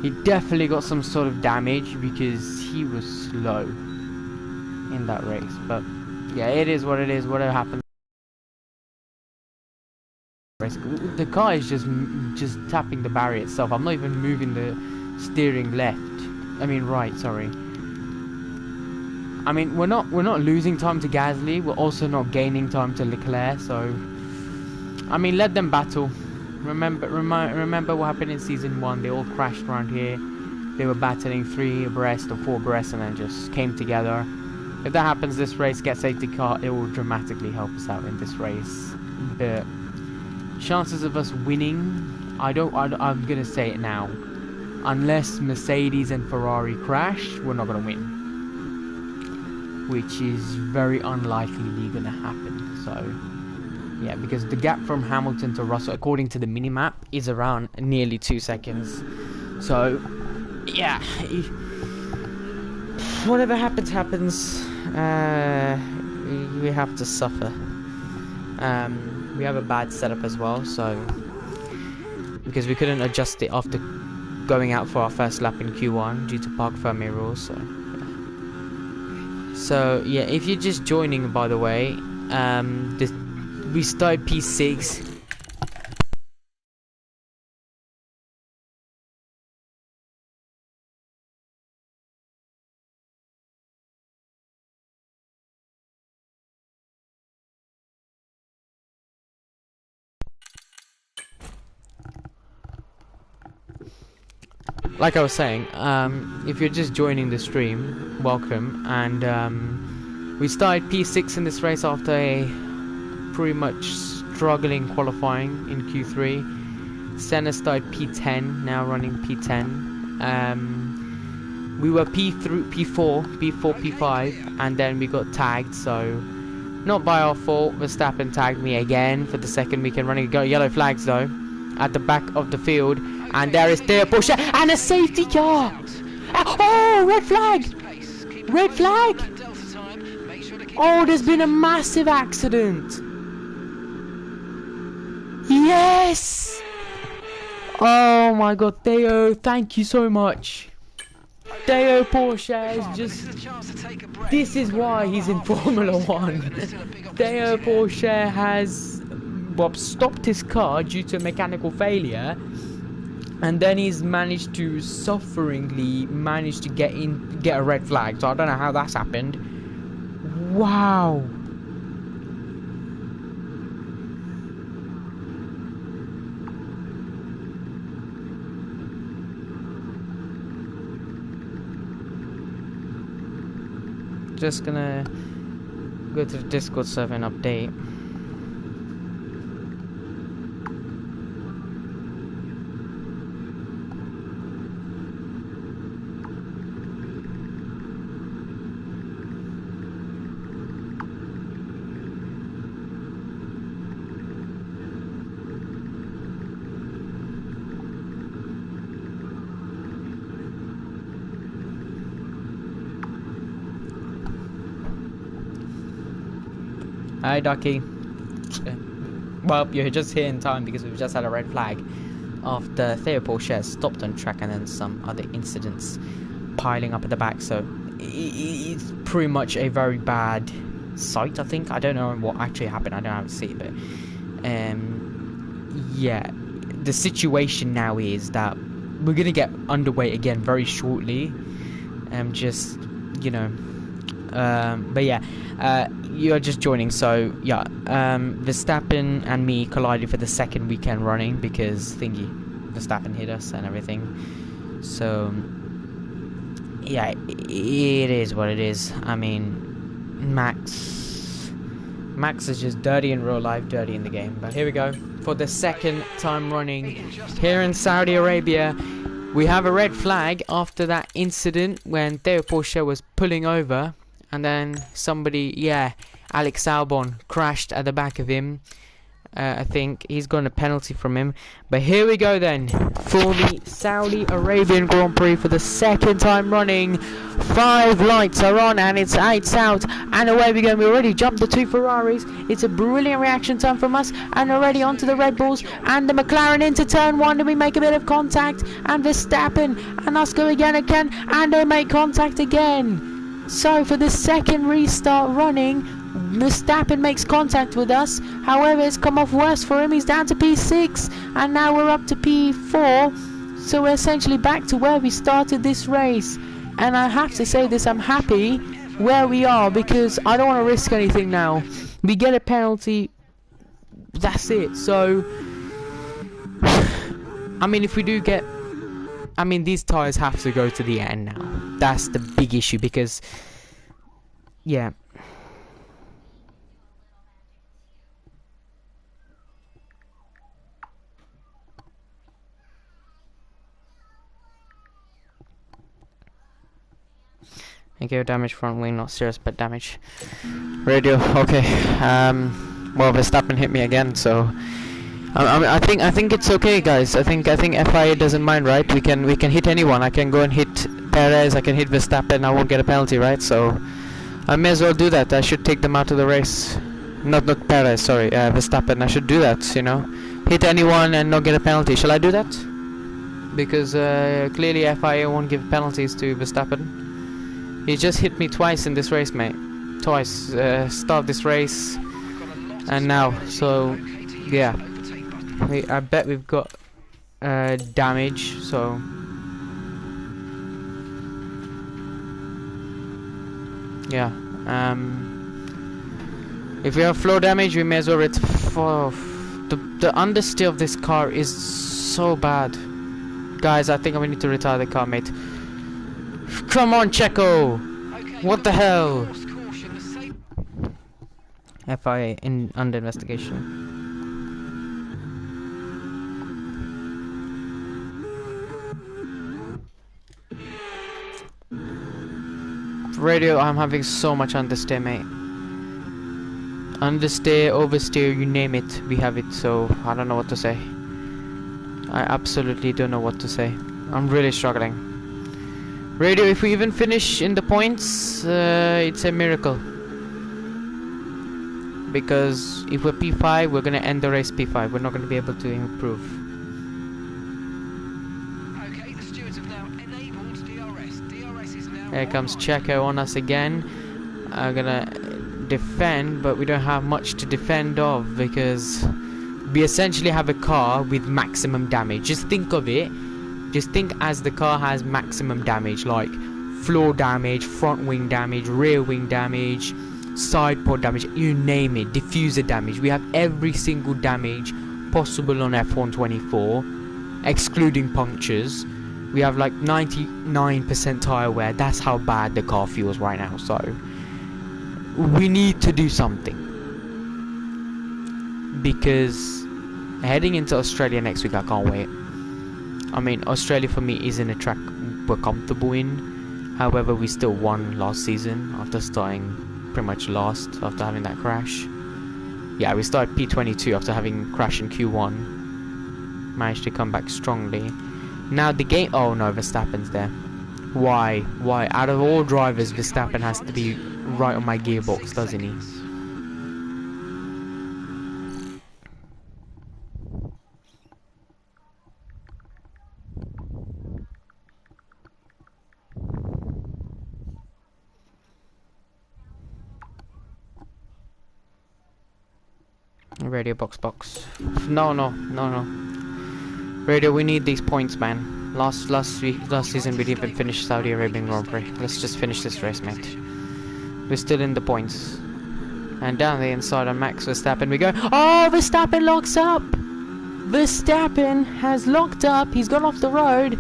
Speaker 1: he definitely got some sort of damage because he was slow in that race. But yeah, it is what it is. Whatever happens. The car is just tapping the barrier itself. I'm not even moving the steering right, sorry. I mean, we're not losing time to Gasly. We're also not gaining time to Leclerc. So, I mean, let them battle. Remember what happened in season 1? They all crashed around here. They were battling 3 abreast or 4 abreast, and then just came together. If that happens this race, get safety car, it will dramatically help us out in this race. But chances of us winning, I'm gonna say it now. Unless Mercedes and Ferrari crash, we're not gonna win. Which is very unlikely gonna happen. So yeah, because the gap from Hamilton to Russell, according to the minimap, is around nearly 2 seconds. So yeah, whatever happens, we have to suffer. We have a bad setup as well, so because we couldn't adjust it after going out for our first lap in Q1 due to parc fermé rules. So yeah, if you're just joining, by the way, we started P6. Like I was saying, if you're just joining the stream, welcome. And we started P6 in this race after a pretty much struggling qualifying in Q3. Senna started P10, now running P10. We were P4, P5, and then we got tagged, so not by our fault. Verstappen tagged me again for the second weekend running. Got yellow flags though at the back of the field, and there is Theo Porsche and a safety car. Oh, red flag! Red flag! Oh, there's been a massive accident. Yes! Oh my God, Theo, thank you so much. Theo Porsche is just... This is why he's in Formula 1. Theo Porsche has stopped his car due to a mechanical failure, and then he's managed to sufferingly get a red flag. So I don't know how that's happened. Wow. Just gonna go to the Discord server and update. Hi, Ducky. Well, you're just here in time because we've just had a red flag after Theo Porsche stopped on track, and then some other incidents piling up at the back. So it's pretty much a very bad sight, I think. I don't know what actually happened. I don't have to see it, but yeah, the situation now is that we're gonna get underway again very shortly. Just, you know, but yeah, you're just joining, so yeah, Verstappen and me collided for the second weekend running because Verstappen hit us and everything. So yeah, it is what it is. I mean, Max Max is just dirty in real life, dirty in the game. But here we go. For the second time running here in Saudi Arabia, we have a red flag after that incident when Theo Porsche was pulling over. And then somebody, yeah, Alex Albon crashed at the back of him. I think he's got a penalty from him. But here we go then for the Saudi Arabian Grand Prix for the second time running. 5 lights are on and it's out and away we go. We already jumped the 2 Ferraris. It's a brilliant reaction time from us and already onto the Red Bulls and the McLaren into turn 1 and we make a bit of contact and Verstappen and us go again and they make contact again. So for the second restart running, Verstappen makes contact with us. However, it's come off worse for him. He's down to P6 and now we're up to P4. So we're essentially back to where we started this race. And I have to say this, I'm happy where we are because I don't want to risk anything now. We get a penalty, that's it. So I mean, if we do get, I mean, these tyres have to go to the end now. That's the big issue because, yeah. Okay, damage front wing, not serious, but damage. Radio, okay. Well, Verstappen hit me again, so I think it's okay, guys. I think FIA doesn't mind, right? We can hit anyone. I can go and hit Perez. I can hit Verstappen. I won't get a penalty, right? So I may as well do that. I should take them out of the race. Not Perez, sorry, Verstappen. I should do that, you know, hit anyone and not get a penalty. Shall I do that? Because clearly FIA won't give penalties to Verstappen. He just hit me twice in this race, mate. Twice. Start this race and now. So, yeah. I bet we've got damage, so... Yeah. If we have floor damage, we may as well the understeer of this car is so bad. Guys, I think we need to retire the car, mate. Come on, Checo! What the hell? FIA under investigation. Radio, I'm having so much understeer, mate. Understeer, oversteer, you name it, we have it, so I don't know what to say. I absolutely don't know what to say. I'm really struggling. Radio, if we even finish in the points, it's a miracle. Because if we're P5, we're going to end the race P5. We're not going to be able to improve.
Speaker 4: Okay, the stewards have now enabled DRS. DRS is now...
Speaker 1: Here comes Checo on us again. I'm going to defend, but we don't have much to defend of because we essentially have a car with maximum damage. Just think of it. Just think as the car has maximum damage, like floor damage, front wing damage, rear wing damage, side pod damage, you name it, diffuser damage. We have every single damage possible on F124, excluding punctures. We have like 99% tyre wear. That's how bad the car feels right now. So we need to do something because heading into Australia next week, I can't wait. I mean, Australia for me isn't a track we're comfortable in. However, we still won last season after starting pretty much last after having that crash. Yeah, we started P22 after having crashed in Q1. Managed to come back strongly. Now the game... Oh no, Verstappen's there. Why? Why? Out of all drivers, Verstappen has to be right on my gearbox, doesn't he? Radio box. No. Radio, we need these points, man. Last season we didn't even finish Saudi Arabian Grand Prix. Let's just finish this race, mate. We're still in the points. And down the inside on Max Verstappen we go. Oh, Verstappen locks up! Verstappen has locked up. He's gone off the road.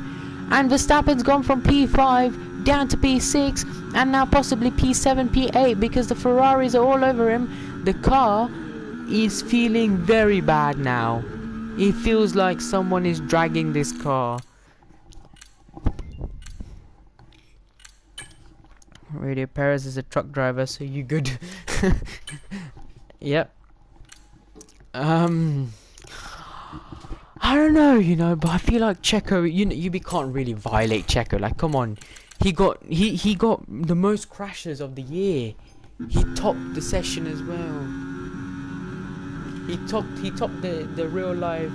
Speaker 1: And Verstappen's gone from P5 down to P6. And now possibly P7, P8 because the Ferraris are all over him. The car is feeling very bad now. It feels like someone is dragging this car. Radio Perez is a truck driver, so you good. Yep. I don't know, you know, but I feel like Checo, you can't really violate Checo. Like, come on, he got the most crashes of the year. He topped the session as well. He topped the real life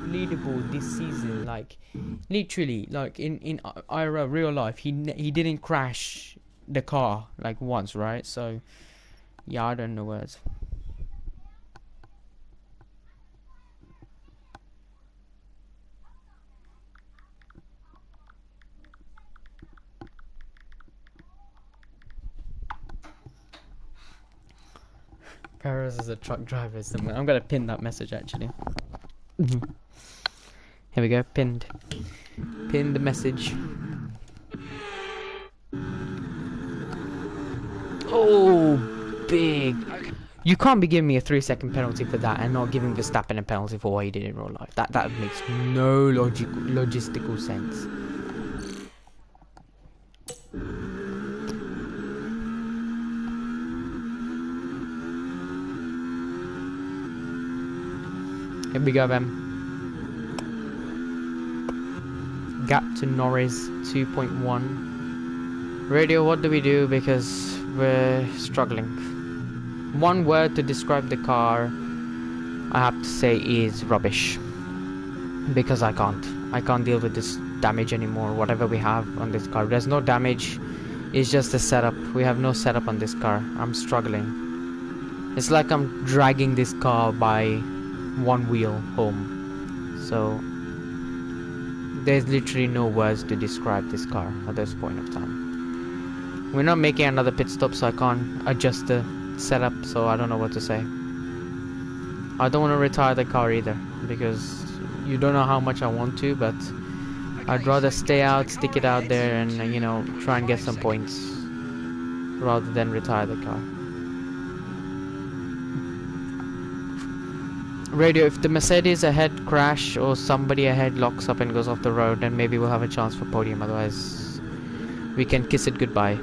Speaker 1: leaderboard this season. Like, literally, like in IRL real life, he didn't crash the car like once, right? So, yeah, I don't know words. Perez is a truck driver. I'm gonna pin that message actually. Here we go, pinned. Pin the message. Oh, big. You can't be giving me a 3-second penalty for that and not giving Verstappen a penalty for what he did in real life. That makes no logistical sense. Here we go then. Gap to Norris 2.1. Radio, what do we do? Because we're struggling. One word to describe the car, I have to say, is rubbish. Because I can't deal with this damage anymore. Whatever we have on this car, there's no damage. It's just a setup. We have no setup on this car. I'm struggling. It's like I'm dragging this car by one wheel home. So there's literally no words to describe this car at this point of time. We're not making another pit stop, so I can't adjust the setup, so I don't know what to say. I don't want to retire the car either, because you don't know how much I want to, but I'd rather stay out, stick it out there, and you know, try and get some points rather than retire the car. Radio, if the Mercedes ahead crash or somebody ahead locks up and goes off the road, then maybe we'll have a chance for podium. Otherwise, we can kiss it goodbye.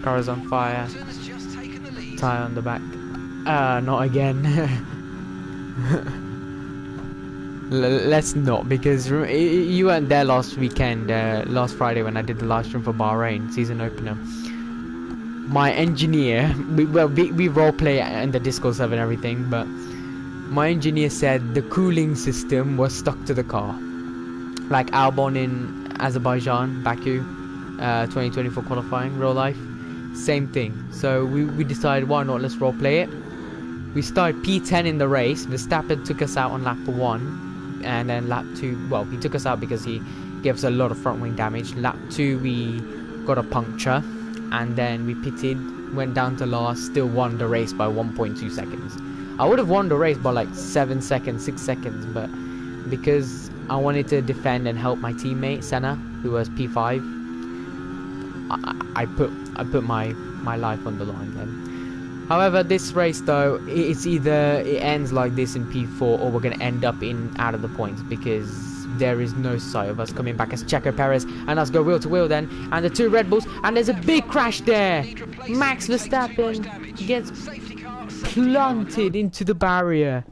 Speaker 1: Car is on fire. Tire on the back. Not again. Let's not, because you weren't there last weekend, last Friday when I did the live stream for Bahrain season opener. My engineer, we roleplay in the Discord server and everything, but my engineer said the cooling system was stuck to the car. Like Albon in Azerbaijan, Baku, 2024 qualifying, real life, same thing. So we decided, why not, let's roleplay it. We started P10 in the race. Verstappen took us out on lap 1, and then lap 2, well, he took us out because he gave us a lot of front wing damage. Lap 2 we got a puncture, and then we pitted, went down to last, still won the race by 1.2 seconds. I would have won the race by like 7 seconds, 6 seconds, but because I wanted to defend and help my teammate Senna, who was P5, I put my life on the line then. However, this race though, it's either it ends like this in P4 or we're going to end up out of the points, because there is no sight of us coming back as Checo Perez and us go wheel to wheel then, and the 2 Red Bulls, and there's a big crash there. Max Verstappen gets planted into the barrier.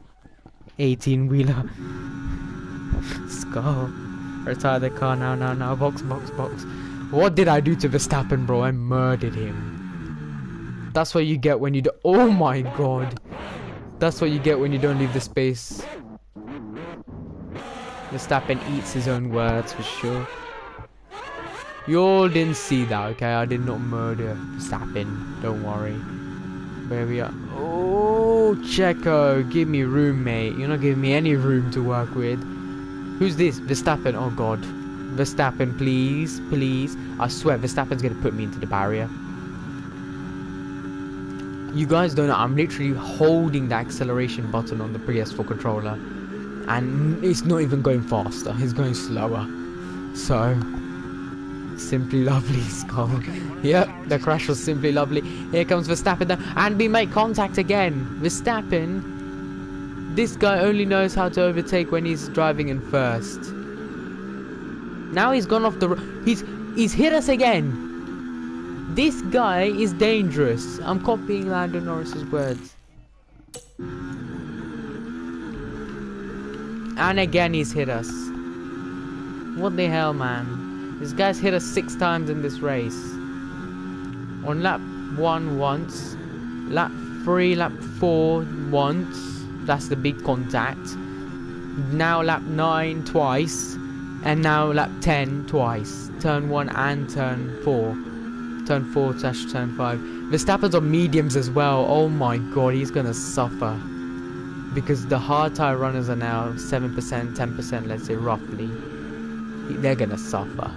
Speaker 1: 18-wheeler. Skull. Retire the car now. Box. What did I do to Verstappen, bro? I murdered him. That's what you get when you do— oh my god. That's what you get when you don't leave the space. Verstappen eats his own words for sure. You all didn't see that, okay? I did not murder Verstappen. Don't worry. Where we are? Oh, Checo, give me room, mate. You're not giving me any room to work with. Who's this? Verstappen. Oh god. Verstappen, please. I swear Verstappen's gonna put me into the barrier. You guys don't know, I'm literally holding the acceleration button on the PS4 controller, and it's not even going faster, it's going slower. So Simply lovely skull. Yep, the crash was simply lovely. Here comes Verstappen now, and we make contact again. Verstappen, this guy only knows how to overtake when he's driving in first. Now he's gone off the road. He's hit us again. This guy is dangerous. I'm copying Lando Norris's words. And again he's hit us. What the hell, man? This guy's hit us 6 times in this race. On lap 1 once, lap 3, lap 4 once. That's the big contact. Now lap 9 twice, and now lap 10 twice. Turn 1 and turn 4. Turn 4/turn 5. Verstappen's on mediums as well. Oh my god, he's gonna suffer. Because the hard tire runners are now 7%, 10%, let's say roughly. They're gonna suffer.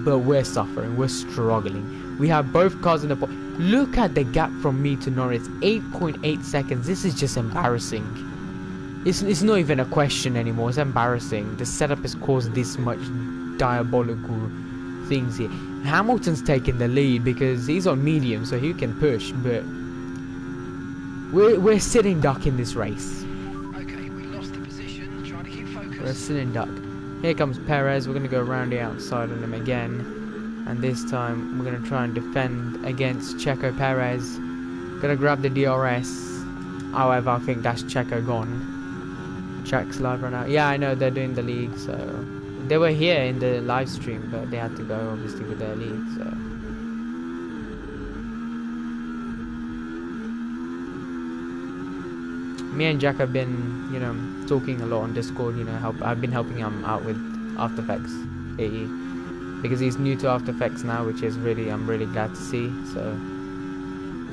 Speaker 1: But we're suffering, we're struggling. We have both cars in the point. Look at the gap from me to Norris, 8.8 seconds. This is just embarrassing. It's not even a question anymore, it's embarrassing. The setup has caused this much diabolical things here. Hamilton's taking the lead because he's on medium, so he can push, but we're sitting duck in this race.
Speaker 4: Okay, we lost the position. Try to keep focus.
Speaker 1: We're sitting duck. Here comes Perez. We're going to go around the outside on him again. And this time, we're going to try and defend against Checo Perez. Going to grab the DRS. However, I think that's Checo gone. Check's live right now. Yeah, I know they're doing the league, so... They were here in the live stream, but they had to go, obviously, with their league, so... Me and Jack have been, you know, talking a lot on Discord, you know, I've been helping him out with After Effects AE because he's new to After Effects now, which is really, I'm really glad to see. So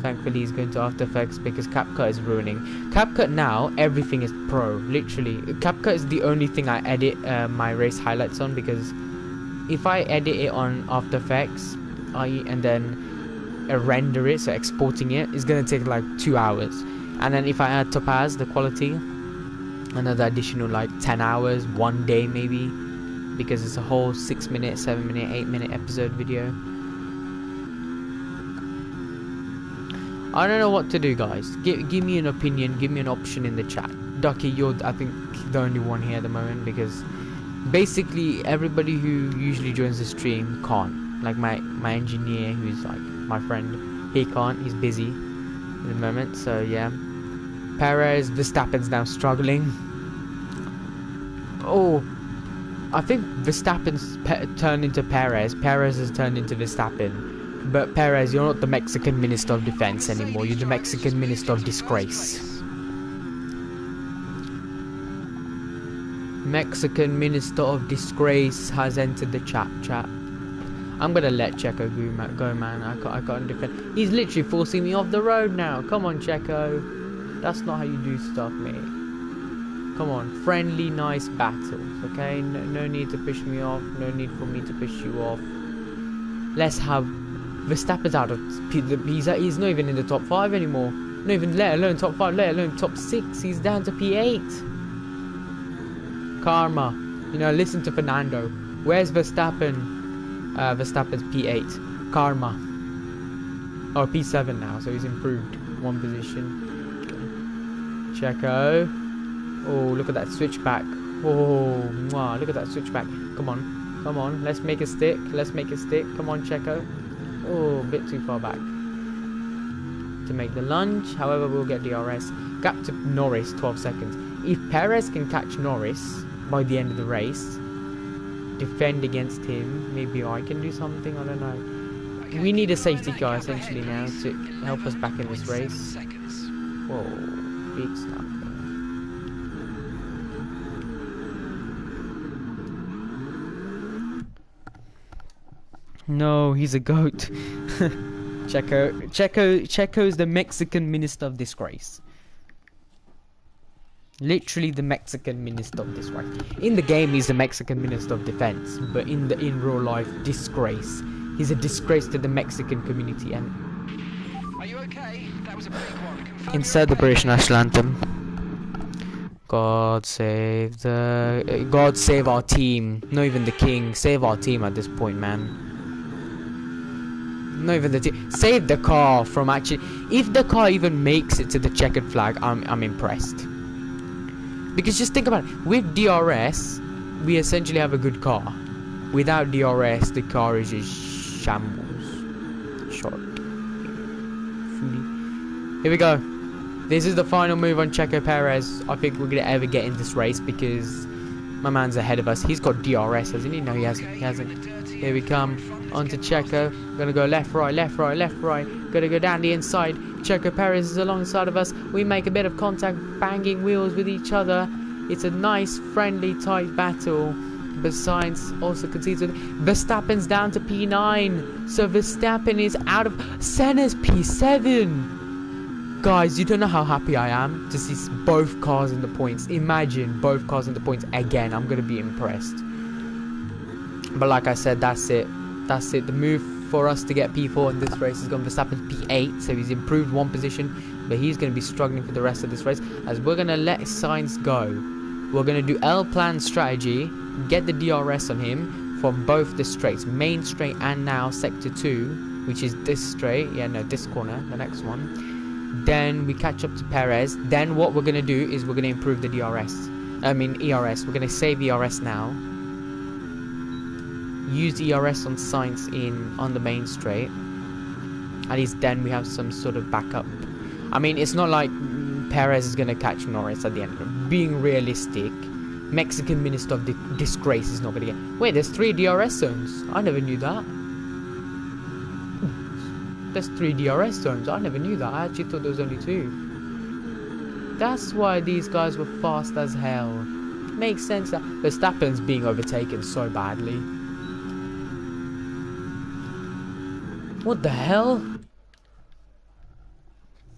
Speaker 1: thankfully he's going to After Effects because CapCut is ruining. CapCut now, everything is pro, literally. CapCut is the only thing I edit my race highlights on, because if I edit it on After Effects and then render it, so exporting it, is going to take like 2 hours. And then if I add Topaz, the quality, another additional like 10 hours, 1 day maybe, because it's a whole 6 minute, 7 minute, 8 minute episode video. I don't know what to do, guys. Give me an opinion, give me an option in the chat. Ducky, you're I think the only one here at the moment, because basically everybody who usually joins the stream can't. Like my engineer, who's like my friend, he can't, he's busy at the moment, so yeah. Perez, Verstappen's now struggling. Oh, I think Verstappen's turned into Perez. Perez has turned into Verstappen. But Perez, you're not the Mexican Minister of Defense anymore. You're the Mexican Minister of Disgrace. Mexican Minister of Disgrace has entered the chat. I'm gonna let Checo go, man. I can't defend. He's literally forcing me off the road now. Come on, Checo. That's not how you do stuff, mate. Come on, friendly, nice battles, okay? No need to push me off. No need for me to push you off. Let's have Verstappen's out of. He's not even in the top 5 anymore. Not even, let alone top 5, let alone top 6. He's down to P8. Karma. You know, listen to Fernando. Where's Verstappen? Verstappen's P8. Karma. Oh, P7 now, so he's improved 1 position. Checo. Oh, look at that switchback. Oh, wow, look at that switchback. Come on, come on, let's make it stick. Let's make it stick. Come on, Checo. Oh, a bit too far back to make the lunge. However, we'll get DRS. Gap to Norris, 12 seconds. If Perez can catch Norris by the end of the race, defend against him, maybe I can do something, I don't know. We need a safety car essentially now to help us back in this race. Whoa, big stuff. No, he's a goat. Checo's the Mexican Minister of Disgrace. Literally the Mexican Minister of Disgrace. In the game, he's the Mexican Minister of Defense, but in real life, disgrace. He's a disgrace to the Mexican community. And
Speaker 4: are you okay? That was a big one.
Speaker 1: insert the British national anthem. God save our team. Not even the king. Save our team at this point, man. Not even the team. Save the car from actually. If the car even makes it to the checkered flag, I'm impressed. Because just think about it. With DRS, we essentially have a good car. Without DRS, the car is just shambles. Short. Here we go. This is the final move on Checo Perez. I think we're gonna ever get in this race because my man's ahead of us. He's got DRS, hasn't he? No, he hasn't. He hasn't. Here we come. Onto Checo. Gonna go left, right, left, right, left, right. Gonna go down the inside. Checo Perez is alongside of us. We make a bit of contact, banging wheels with each other. It's a nice, friendly, tight battle. But Sainz also concedes with Verstappen's down to P9. So Verstappen is out of Senna's P7. Guys, you don't know how happy I am to see both cars in the points. Imagine both cars in the points again. I'm going to be impressed. But like I said, that's it. That's it. The move for us to get P4 in this race is going to Verstappen's P8. So he's improved one position. But he's going to be struggling for the rest of this race. As we're going to let Sainz go. We're going to do L-plan strategy. Get the DRS on him for both the straights. Main straight and now sector 2. Which is this straight. Yeah, no, this corner. The next one. Then we catch up to Perez. Then what we're going to do is we're going to improve the ERS. We're going to save ERS now. Use ERS on Sainz on the main straight. At least then we have some sort of backup. I mean, it's not like Perez is going to catch Norris at the end. Being realistic, Mexican Minister of Disgrace is not going to get... Wait, there's 3 DRS zones. I never knew that. There's 3 DRS zones. I never knew that. I actually thought there was only 2. That's why these guys were fast as hell. Makes sense that Verstappen's being overtaken so badly. What the hell?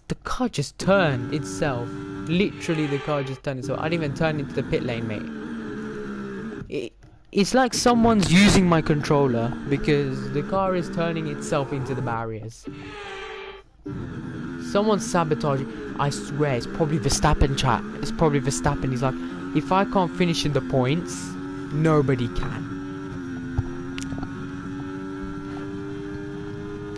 Speaker 1: The car just turned itself. Literally, the car just turned itself. I didn't even turn into the pit lane, mate. It's like someone's using my controller because the car is turning itself into the barriers. Someone's sabotaging. I swear, it's probably Verstappen, chat. It's probably Verstappen. He's like, if I can't finish in the points, nobody can.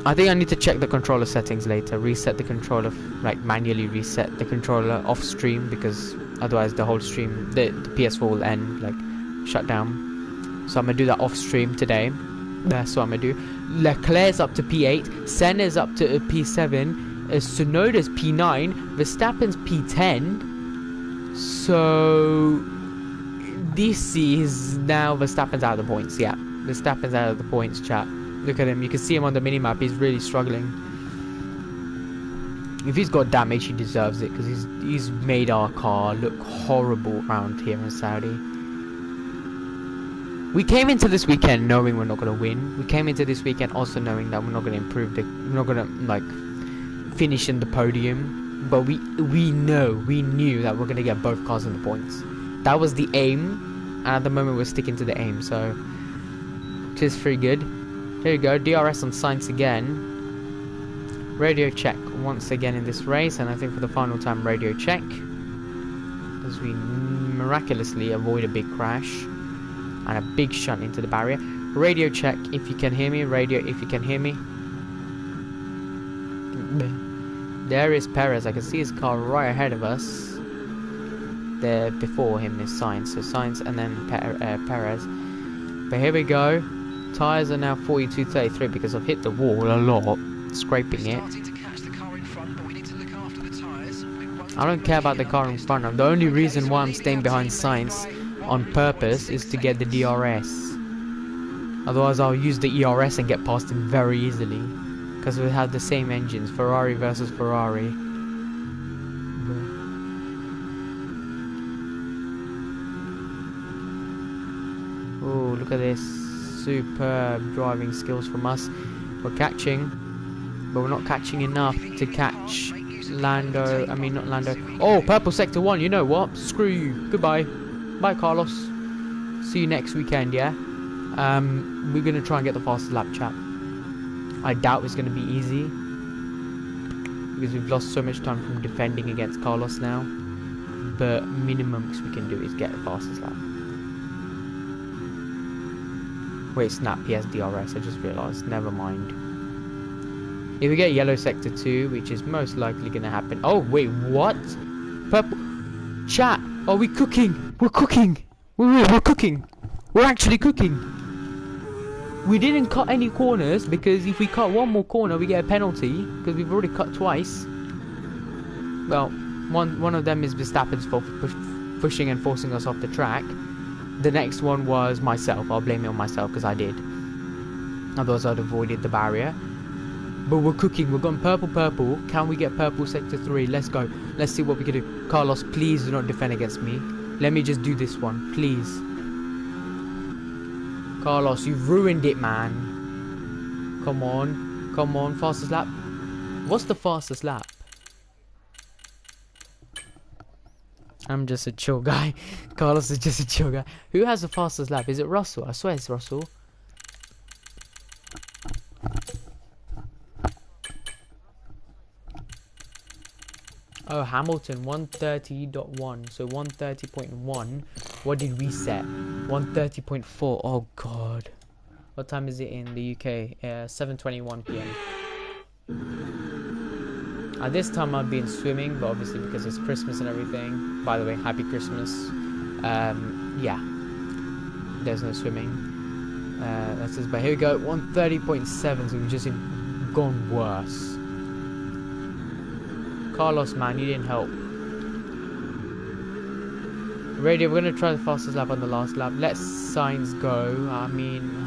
Speaker 1: I think I need to check the controller settings later. Reset the controller, like manually reset the controller off stream because otherwise the whole stream, the PS4 will end, like shut down. So I'm going to do that off stream today. That's what I'm going to do. Leclerc's up to P8. Senna's up to P7. Tsunoda's P9. Verstappen's P10. So this is now Verstappen's out of the points. Yeah, Verstappen's out of the points, chat. Look at him. You can see him on the minimap. He's really struggling. If he's got damage, he deserves it because he's made our car look horrible around here in Saudi. We came into this weekend knowing we're not going to win. We came into this weekend also knowing that we're not going to improve we're not going to like finish in the podium. But we knew that we're going to get both cars in the points. That was the aim, and at the moment we're sticking to the aim. So, which is pretty good. Here we go. DRS on Sainz again. Radio check once again in this race, and I think for the final time radio check, as we miraculously avoid a big crash. And a big shunt into the barrier. Radio check if you can hear me. Radio if you can hear me. There is Perez. I can see his car right ahead of us. There before him is Sainz. So Sainz and then Perez. But here we go. Tyres are now 42.33 because I've hit the wall a lot. Scraping it. I don't care about the car in front. The only reason why I'm staying behind Sainz on purpose is to get the DRS. Otherwise I'll use the ERS and get past him very easily because we have the same engines. Ferrari versus Ferrari. Oh, look at this. Superb driving skills from us. We're catching, but we're not catching enough to catch Lando. I mean, not Lando. Oh, purple sector 1. You know what? Screw you. Goodbye. Bye, Carlos. See you next weekend, yeah? We're going to try and get the fastest lap, chat. I doubt it's going to be easy. Because we've lost so much time from defending against Carlos now. but minimums we can do is get the fastest lap. Wait, snap, he has DRS, I just realised, never mind. If we get yellow sector 2, which is most likely gonna happen. Oh, wait, what? Purple. Chat, are we cooking? We're cooking! We're cooking! We're actually cooking! We didn't cut any corners, because if we cut one more corner, we get a penalty, because we've already cut twice. Well, one of them is Verstappen's fault for pushing and forcing us off the track. The next one was myself. I'll blame it on myself because I did. Otherwise I'd avoided the barrier. But we're cooking. We're going purple, purple. Can we get purple sector 3? Let's go. Let's see what we can do. Carlos, please do not defend against me. Let me just do this one. Please. Carlos, you've ruined it, man. Come on. Come on. Fastest lap. What's the fastest lap? I'm just a chill guy. Carlos is just a chill guy. Who has the fastest lap? Is it Russell? I swear it's Russell. Oh, Hamilton, 130.1. So 130.1. What did we set? 130.4. Oh, God. What time is it in the UK? 7:21 PM. At this time I've been swimming, but obviously because it's Christmas and everything. By the way, happy Christmas. Yeah. There's no swimming. That's just, but here we go. 130.7, so we've just gone worse. Carlos, man, you didn't help. Radio, we're going to try the fastest lap on the last lap. Let Sainz go. I mean...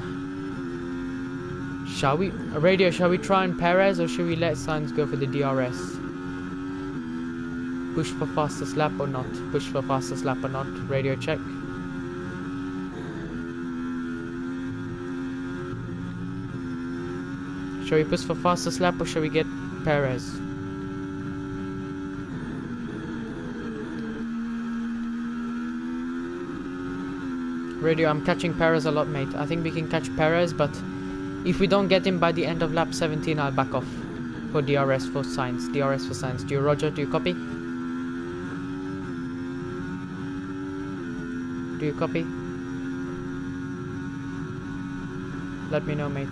Speaker 1: Shall we... Radio, shall we try and Perez, or should we let Sainz go for the DRS? Push for fastest lap or not? Push for fastest lap or not? Radio, check. Shall we push for fastest lap, or shall we get Perez? Radio, I'm catching Perez a lot, mate. I think we can catch Perez, but if we don't get him by the end of lap 17, I'll back off for DRS for Sainz. DRS for Sainz. Do you, Roger? Do you copy? Do you copy? Let me know, mate.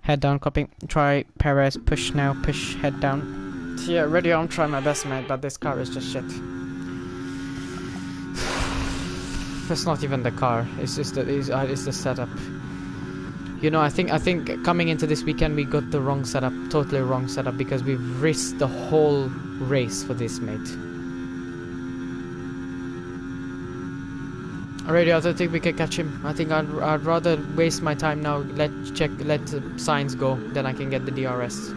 Speaker 1: Head down, copy. Try Perez, push now, push, head down. Yeah, ready, I'm trying my best, mate, but this car is just shit. It's not even the car, it's just the, it's the setup. You know, I think coming into this weekend we got the wrong setup, totally wrong setup, because we've risked the whole race for this, mate. Already, I don't think we can catch him. I think I'd rather waste my time now. Let Sainz go, then I can get the DRS.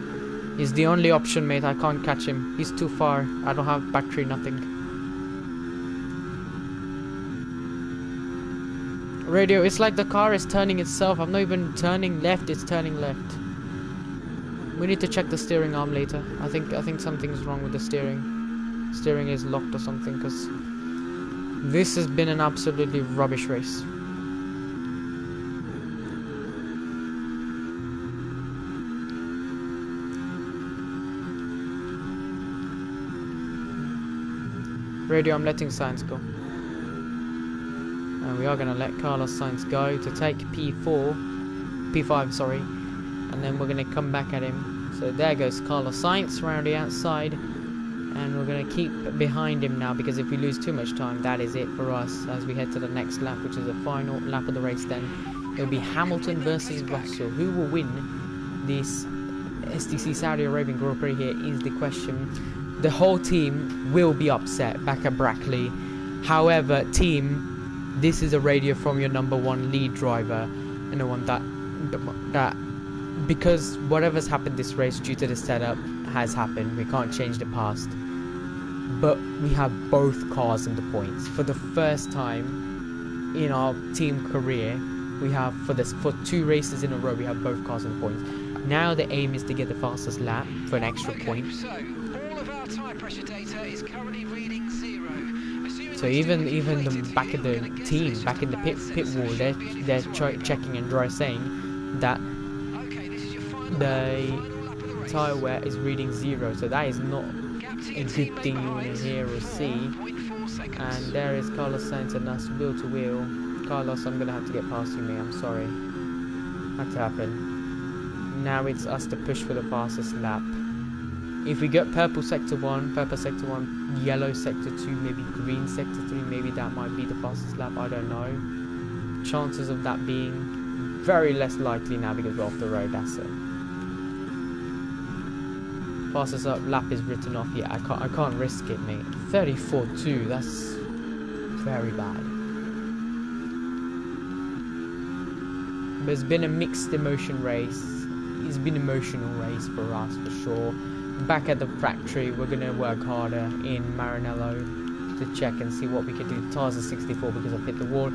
Speaker 1: He's the only option, mate. I can't catch him. He's too far. I don't have battery, nothing. Radio, it's like the car is turning itself. I'm not even turning left, it's turning left. We need to check the steering arm later. I think something's wrong with the steering. Steering is locked or something, because this has been an absolutely rubbish race. Radio, I'm letting Sainz go. And we are going to let Carlos Sainz go to take P5, sorry. And then we're going to come back at him. So there goes Carlos Sainz around the outside. And we're going to keep behind him now, because if we lose too much time, that is it for us as we head to the next lap, which is the final lap of the race. Then it'll be Hamilton versus Russell. Who will win this STC Saudi Arabian Grand Prix here is the question. The whole team will be upset back at Brackley. However, team, this is a radio from your #1 lead driver, and the one that because whatever's happened this race due to the setup has happened. We can't change the past. But we have both cars in the points. For the first time in our team career, we have, for 2 races in a row, we have both cars in the points. Now the aim is to get the fastest lap for an extra point.
Speaker 4: So, all of our tyre pressure data is currently reading 0.
Speaker 1: So even the back of the team, back in the pit wall, they're checking and dry saying that the tyre wear is reading 0, so that is not a good thing you want to hear or see. And there is Carlos Sainz and us wheel to wheel. Carlos, I'm gonna have to get past you, mate. I'm sorry. Had to happen. Now it's us to push for the fastest lap. If we get purple sector 1, yellow sector 2, maybe green sector 3, maybe that might be the fastest lap, I don't know. Chances of that being very less likely now because we're off the road, that's it. Fastest up lap is written off. Yeah, I can't risk it, mate. 34.2, that's very bad. But it's been a mixed emotion race. It's been an emotional race for us, for sure. Back at the factory, we're going to work harder in Maranello to check and see what we can do. Tires are 64 because I've hit the wall.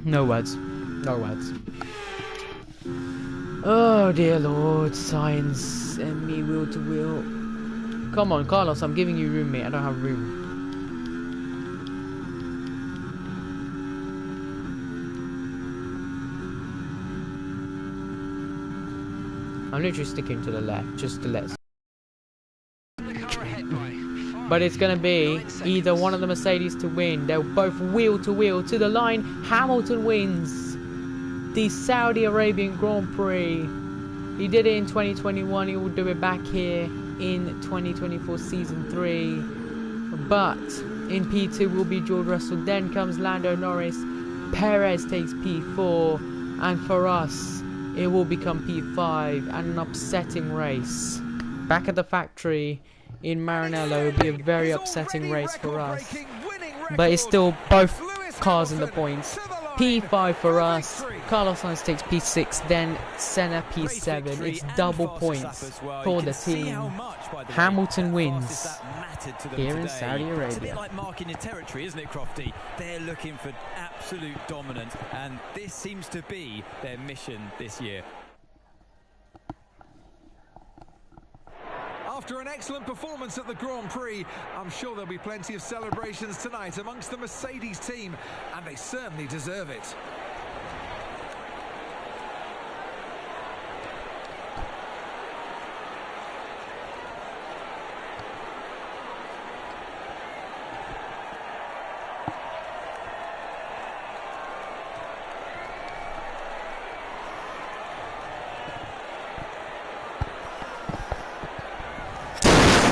Speaker 1: No words. No words. Oh dear Lord, Science and me wheel to wheel. Come on, Carlos, I'm giving you room, mate. I don't have room. I'm literally sticking to the left just to let. But it's gonna be either one of the Mercedes to win. They'll both wheel to the line. Hamilton wins the Saudi Arabian Grand Prix. He did it in 2021. He will do it back here in 2024 season 3. But in P2 will be George Russell. Then comes Lando Norris. Perez takes P4, and for us, it will become P5 and an upsetting race. Back at the factory in Maranello, it will be a very upsetting race for us. But it's still both cars in the points. P5 for us. Carlos Sainz takes P6, then Senna P7. It's double points for the team. Hamilton wins here in Saudi Arabia.
Speaker 5: It's a bit like marking your territory, isn't it, Crofty? They're looking for absolute dominance, and this seems to be their mission this year.
Speaker 3: After an excellent performance at the Grand Prix, I'm sure there'll be plenty of celebrations tonight amongst the Mercedes team, and they certainly deserve it.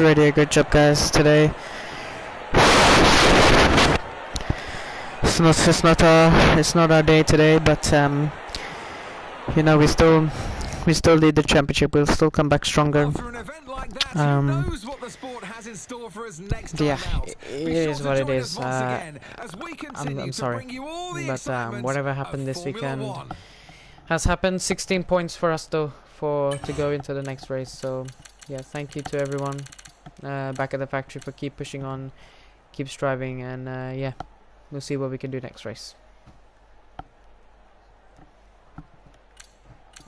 Speaker 1: Really a good job, guys, today. It's not our day today, but you know, we still lead the championship. We'll still come back stronger. Yeah, it is what it is. I'm sorry, but whatever happened this weekend has happened. 16 points for us though to go into the next race. So yeah, thank you to everyone back at the factory for keep pushing on, keep striving, and yeah, we'll see what we can do next race.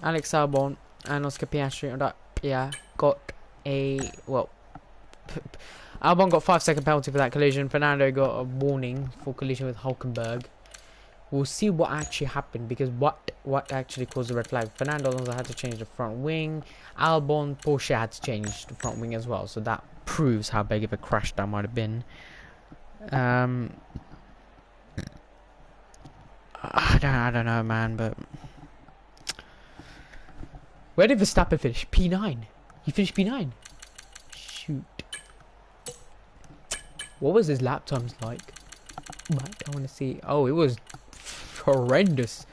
Speaker 1: Alex Albon and Oscar Piastri got a Albon got 5-second penalty for that collision. Fernando got a warning for collision with Hulkenberg. We'll see what actually happened, because what actually caused the red flag. Fernando Alonso had to change the front wing. Albon, Porsche had to change the front wing as well. So that proves how big of a crash that might have been. I don't know, man, but where did Verstappen finish? P9. He finished P9. Shoot. What was his lap times like? I want to see. Oh, it was horrendous.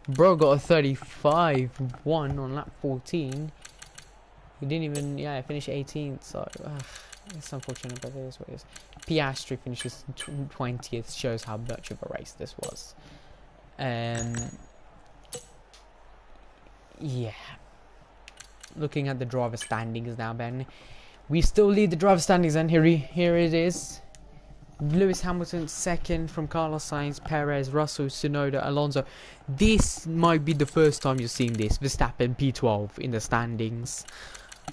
Speaker 1: Bro got a 35-1 on lap 14. He didn't even, finish 18th, so it's unfortunate, but it is what it is. Piastri finishes 20th, shows how much of a race this was. Yeah. Looking at the driver standings now, Ben. We still lead the driver standings, and here it is. Lewis Hamilton second from Carlos Sainz, Perez, Russell, Tsunoda, Alonso. This might be the first time you've seen this. Verstappen P12 in the standings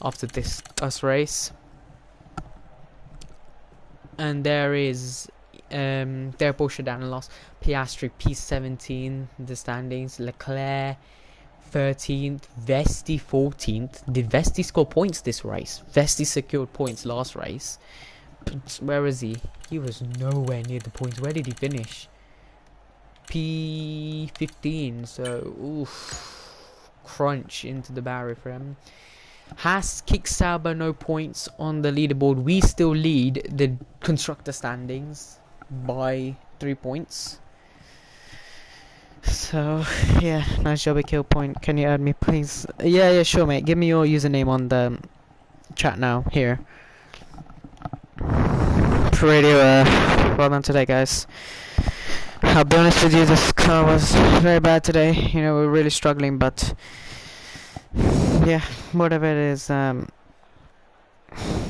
Speaker 1: after this race. And there is Their Porsche down and lost. Piastri P17 the standings. Leclerc 13th, Vesti 14th. Did Vesti score points this race? Vesti secured points last race. But where is he? He was nowhere near the points. Where did he finish? P15. So, oof, crunch into the barrier for him. Haas kicks Sauber, no points on the leaderboard. We still lead the constructor standings by 3 points. So, yeah, nice job at Kill Point. Can you add me, please? Yeah, sure, mate. Give me your username on the chat now. Here. Pretty well done today, guys. I'll be honest with you, this car was very bad today. You know, we're really struggling, but yeah, whatever it is, yeah,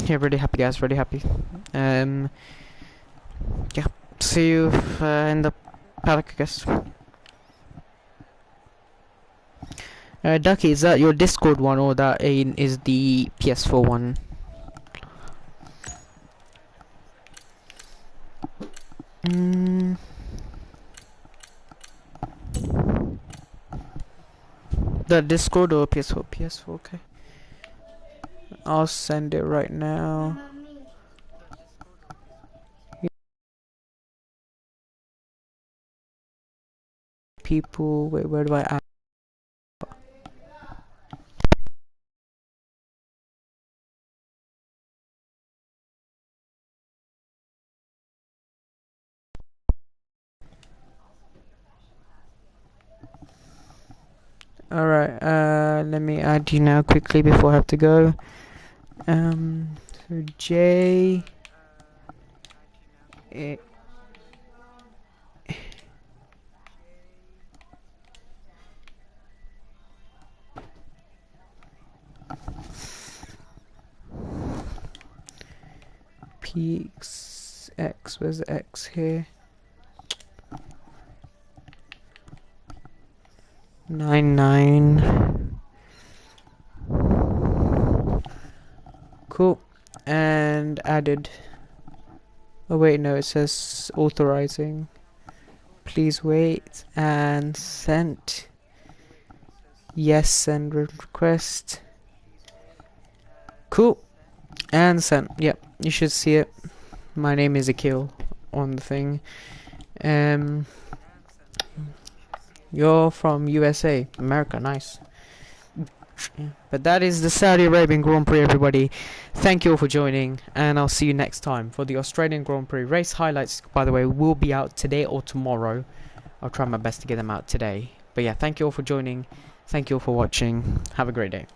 Speaker 1: really happy, guys. Really happy. Yeah, see you in the paddock, I guess. Ducky, is that your Discord one or that is the PS4 one? The Discord or PS4? PS4, okay. I'll send it right now. People, wait, where do I add? Alright, let me add you now quickly before I have to go. So J PX, where's the X here? 99. Cool. And added. Oh wait, no, it says authorizing. Please wait. And sent. Yes, send request. Cool. And sent. Yep, you should see it. My name is Akil on the thing. You're from USA, America, nice. Yeah. But that is the Saudi Arabian Grand Prix, everybody. Thank you all for joining, and I'll see you next time for the Australian Grand Prix. Race highlights, by the way, will be out today or tomorrow. I'll try my best to get them out today. But yeah, thank you all for joining. Thank you all for watching. Have a great day.